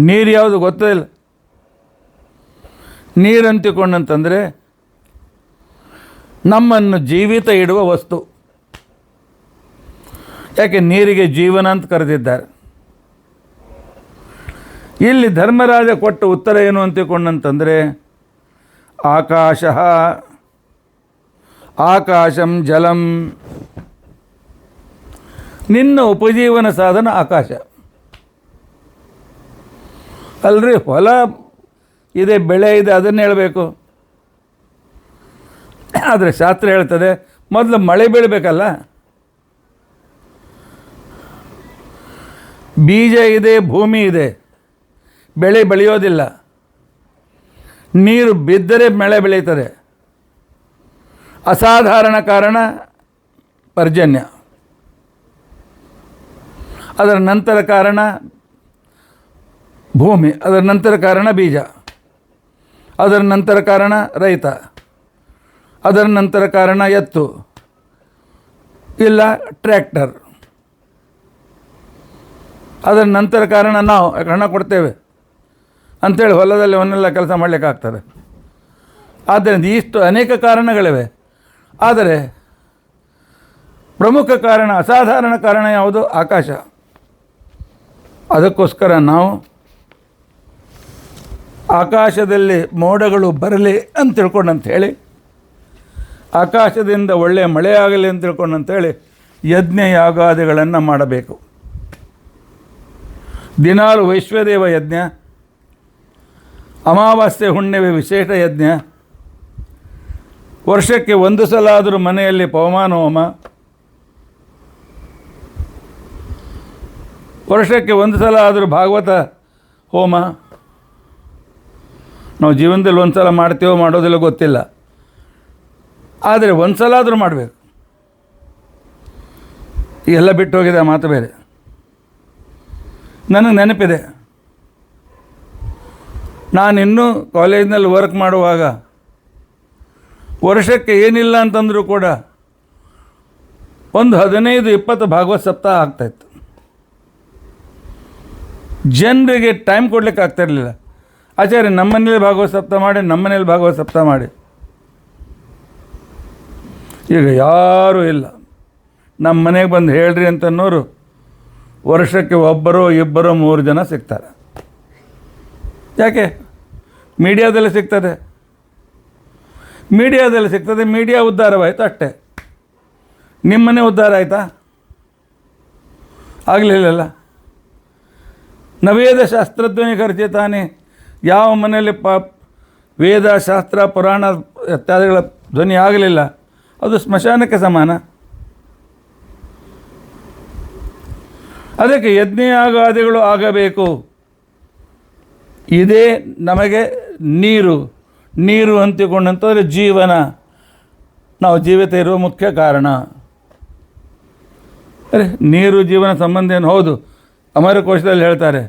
ನೀರು ಯಾವುದು ಗೊತ್ತೇ ಇಲ್ಲ. ನೀರಂತಿಕೊಂಡಂತಂದರೆ ನಮ್ಮನ್ನು ಜೀವಿತ ಇಡುವ ವಸ್ತು. ಯಾಕೆ ನೀರಿಗೆ ಜೀವನ ಅಂತ ಕರೆದಿದ್ದಾರೆ. ಇಲ್ಲಿ ಧರ್ಮರಾಜ ಕೊಟ್ಟ ಉತ್ತರ ಏನು ಅಂತಿಕೊಂಡಂತಂದರೆ, ಆಕಾಶಂ ಜಲಂ. ನಿನ್ನ ಉಪಜೀವನ ಸಾಧನ ಆಕಾಶ ಅಲ್ರಿ. ಹೊಲ ಇದೆ, ಬೆಳೆ ಇದೆ, ಅದನ್ನು ಹೇಳಬೇಕು. ಆದರೆ ಶಾಸ್ತ್ರ ಹೇಳ್ತದೆ ಮೊದಲು ಮಳೆ ಬೀಳಬೇಕಲ್ಲ. ಬೀಜ ಇದೆ, ಭೂಮಿ ಇದೆ, ಬೆಳೆ ಬೆಳೆಯೋದಿಲ್ಲ. ನೀರು ಬಿದ್ದರೆ ಮಳೆ ಬೆಳೀತದೆ. ಅಸಾಧಾರಣ ಕಾರಣ ಪರ್ಜನ್ಯ, ಅದರ ನಂತರ ಕಾರಣ ಭೂಮಿ, ಅದರ ನಂತರ ಕಾರಣ ಬೀಜ, ಅದರ ನಂತರ ಕಾರಣ ರೈತ, ಅದರ ನಂತರ ಕಾರಣ ಎತ್ತು ಇಲ್ಲ ಟ್ರ್ಯಾಕ್ಟರ್, ಅದರ ನಂತರ ಕಾರಣ ನಾವು ಹಣ ಕೊಡ್ತೇವೆ ಅಂಥೇಳಿ ಹೊಲದಲ್ಲಿ ಅವನ್ನೆಲ್ಲ ಕೆಲಸ ಮಾಡಲಿಕ್ಕಾಗ್ತದೆ. ಆದ್ದರಿಂದ ಇಷ್ಟು ಅನೇಕ ಕಾರಣಗಳಿವೆ. ಆದರೆ ಪ್ರಮುಖ ಕಾರಣ, ಅಸಾಧಾರಣ ಕಾರಣ ಯಾವುದು? ಆಕಾಶ. ಅದಕ್ಕೋಸ್ಕರ ನಾವು ಆಕಾಶದಲ್ಲಿ ಮೋಡಗಳು ಬರಲಿ ಅಂತ ತಿಳ್ಕೊಂಡಂಥೇಳಿ, ಆಕಾಶದಿಂದ ಒಳ್ಳೆಯ ಮಳೆ ಆಗಲಿ ಅಂತ ತಿಳ್ಕೊಂಡಂಥೇಳಿ ಯಜ್ಞ ಯಾಗಾದಿಗಳನ್ನು ಮಾಡಬೇಕು. ದಿನಾಲು ವೈಶ್ವದೇವ ಯಜ್ಞ, ಅಮಾವಾಸ್ಯೆ ಹುಣ್ಣಿಮೆ ವಿಶೇಷ ಯಜ್ಞ, ವರ್ಷಕ್ಕೆ ಒಂದು ಸಲ ಆದರೂ ಮನೆಯಲ್ಲಿ ಪವಮಾನ ಹೋಮ, ವರ್ಷಕ್ಕೆ ಒಂದು ಸಲ ಆದರೂ ಭಾಗವತ ಹೋಮ. ನಾವು ಜೀವನದಲ್ಲಿ ಒಂದು ಸಲ ಮಾಡ್ತೀವೋ ಮಾಡೋದಿಲ್ಲ ಗೊತ್ತಿಲ್ಲ, ಆದರೆ ಒಂದು ಸಲ ಆದರೂ ಮಾಡಬೇಕು. ಎಲ್ಲ ಬಿಟ್ಟು ಹೋಗಿದೆ ಆ ಮಾತು ಬೇರೆ. ನನಗೆ ನೆನಪಿದೆ, ನಾನಿನ್ನೂ ಕಾಲೇಜಿನಲ್ಲಿ ವರ್ಕ್ ಮಾಡುವಾಗ ವರ್ಷಕ್ಕೆ ಏನಿಲ್ಲ ಅಂತಂದರೂ ಕೂಡ ಒಂದು 15-20 ಭಾಗವತ್ ಸಪ್ತಾಹ ಆಗ್ತಾಯಿತ್ತು. ಜನರಿಗೆ ಟೈಮ್ ಕೊಡಲಿಕ್ಕೆ ಆಗ್ತಾಯಿರಲಿಲ್ಲ. ಆಚಾರ್ಯ ನಮ್ಮನೇಲಿ ಭಾಗವತ್ ಸಪ್ತಾಹ ಮಾಡಿ, ನಮ್ಮನೇಲಿ ಭಾಗವತ್ ಸಪ್ತಾಹ ಮಾಡಿ. ಈಗ ಯಾರೂ ಇಲ್ಲ. ನಮ್ಮ ಮನೆಗೆ ಬಂದು ಹೇಳ್ರಿ ಅಂತನ್ನೋರು ವರ್ಷಕ್ಕೆ ಒಬ್ಬರೋ ಇಬ್ಬರೋ 3 ಜನ ಸಿಗ್ತಾರೆ. ಯಾಕೆ? ಮೀಡಿಯಾದಲ್ಲಿ ಸಿಗ್ತದೆ, ಮೀಡಿಯಾ ಉದ್ಧಾರವಾಯಿತು ಅಷ್ಟೇ. ನಿಮ್ಮನೆ ಉದ್ಧಾರ ಆಯಿತಾ? ಆಗಲಿಲ್ಲಲ್ಲ. ನವೇದ ಶಾಸ್ತ್ರಧ್ವನಿ ಖರ್ಚಿತಾನೆ. ಯಾವ ಮನೆಯಲ್ಲಿ ವೇದ ಶಾಸ್ತ್ರ ಪುರಾಣ ಇತ್ಯಾದಿಗಳ ಧ್ವನಿ ಆಗಲಿಲ್ಲ, ಅದು ಸ್ಮಶಾನಕ್ಕೆ ಸಮಾನ. ಅದಕ್ಕೆ ಯಜ್ಞಯಾಗಾದಿಗಳು ಆಗಬೇಕು. ಇದೇ ನಮಗೆ ನೀರು ಅಂತಿಕೊಂಡಂಥದ್ರೆ ಜೀವನ, ನಾವು ಜೀವಿತ ಇರುವ ಮುಖ್ಯ ಕಾರಣ. ಅರೆ, ನೀರು ಜೀವನ ಸಂಬಂಧ ಏನು? ಹೌದು, ಅಮರಕೋಶದಲ್ಲಿ ಹೇಳ್ತಾರೆ,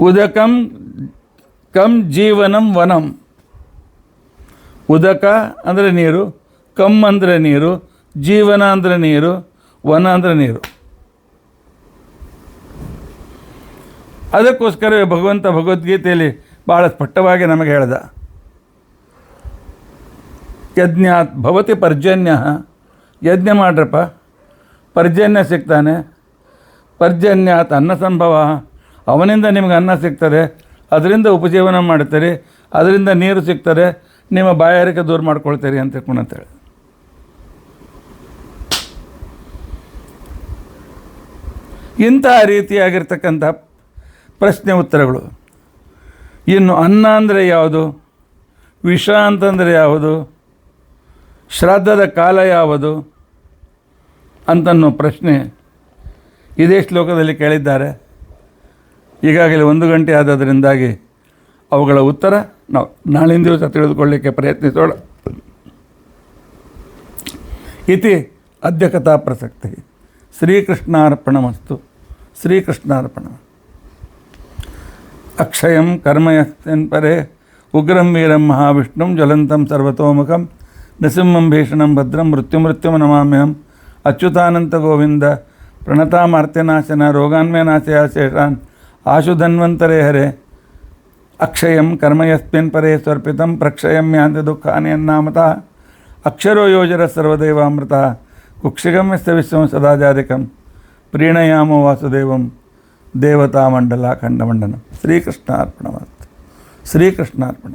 ಉದಕಂ ಕಂ ಜೀವನಂ ವನಂ. ಉದಕ ಅಂದರೆ ನೀರು, ಕಮ್ ಅಂದರೆ ನೀರು, ಜೀವನ ಅಂದರೆ ನೀರು, ವನ ಅಂದರೆ ನೀರು. ಅದಕ್ಕೋಸ್ಕರವೇ ಭಗವಂತ ಭಗವದ್ಗೀತೆಯಲ್ಲಿ ಭಾಳ ಸ್ಪಷ್ಟವಾಗಿ ನಮಗೆ ಹೇಳ್ದ, ಯಜ್ಞಾತ್ ಭವತಿ ಪರ್ಜನ್ಯ. ಯಜ್ಞ ಮಾಡ್ರಪ್ಪ, ಪರ್ಜನ್ಯ ಸಿಗ್ತಾನೆ. ಪರ್ಜನ್ಯಾತ್ ಅನ್ನ ಸಂಭವ, ಅವನಿಂದ ನಿಮಗೆ ಅನ್ನ ಸಿಗ್ತದೆ, ಅದರಿಂದ ಉಪಜೀವನ ಮಾಡ್ತೀರಿ, ಅದರಿಂದ ನೀರು ಸಿಗ್ತದೆ, ನಿಮ್ಮ ಬಾಯಾರಿಕೆ ದೂರ ಮಾಡ್ಕೊಳ್ತೀರಿ ಅಂತ ತಿಳ್ಕೊಂಡಂತೇಳಿ. ಇಂತಹ ರೀತಿಯಾಗಿರ್ತಕ್ಕಂಥ ಪ್ರಶ್ನೆ ಉತ್ತರಗಳು. ಇನ್ನು ಅನ್ನ ಅಂದರೆ ಯಾವುದು, ವಿಷ ಅಂತಂದರೆ ಯಾವುದು, ಶ್ರಾದ್ದದ ಕಾಲ ಯಾವುದು ಅಂತನ್ನೋ ಪ್ರಶ್ನೆ ಇದೇ ಶ್ಲೋಕದಲ್ಲಿ ಕೇಳಿದ್ದಾರೆ. ಈಗಾಗಲೇ 1 ಗಂಟೆ ಆದದರಿಂದಾಗಿ ಅವುಗಳ ಉತ್ತರ ನಾವು ನಾಳಿನ ದಿವಸ ತಿಳಿದುಕೊಳ್ಳಲಿಕ್ಕೆ ಪ್ರಯತ್ನಿಸೋಣ. ಇತಿ ಅದ್ಯ ಕಥಾ ಪ್ರಸಕ್ತಿ. ಶ್ರೀಕೃಷ್ಣಾರ್ಪಣಮಸ್ತು. ಶ್ರೀಕೃಷ್ಣಾರ್ಪಣ. ಅಕ್ಷಯಂ ಕರ್ಮಯಸ್ಯನ್ ಪರೇ ಉಗ್ರಂ ವೀರಂ ಮಹಾವಿಷ್ಣುಂ ಜ್ವಲಂತಂ ಸರ್ವತೋಮುಖಂ ನೃಸಿಂಹಂ ಭೀಷಣಂ ಭದ್ರಂ ಮೃತ್ಯುಮೃತ್ಯುಂ ನಮಾಮ್ಯಹಂ. ಅಚ್ಯುತಾನಂತ ಗೋವಿಂದ ಪ್ರಣತಾಮಾರ್ತ್ಯನಾಶನ ರೋಗಾನ್ಮಯನಾಶಯ ಶೇಷಾನ್ ಆಶು ಧನ್ವಂತರೇ ಹರೇ. ಅಕ್ಷಯಂ ಕರ್ಮಯಸ್ಮಿನ್ ಪರೇ ಸ್ವರ್ಪಿತಂ ಪ್ರಕ್ಷಯಂ ಯಾಂತಿ ದುಃಖಾನಿ ಅನ್ನಾಮತಃ. ಅಕ್ಷರೋ ಯೋಜರ ಸರ್ವದೇವಾಮೃತ ಕುಕ್ಷಿಗಮ್ಯಸ್ತ ವಿಶ್ವಂ ಸದಾಜಾದಿಕಂ ಪ್ರೀಣಯಾಮೋ ವಾಸುದೇವಂ ದೇವತಾಮಂಡಲ ಖಂಡಮಂಡನಂ. ಶ್ರೀಕೃಷ್ಣಾರ್ಪಣಮಸ್ತು. ಶ್ರೀಕೃಷ್ಣಾರ್ಪಣ.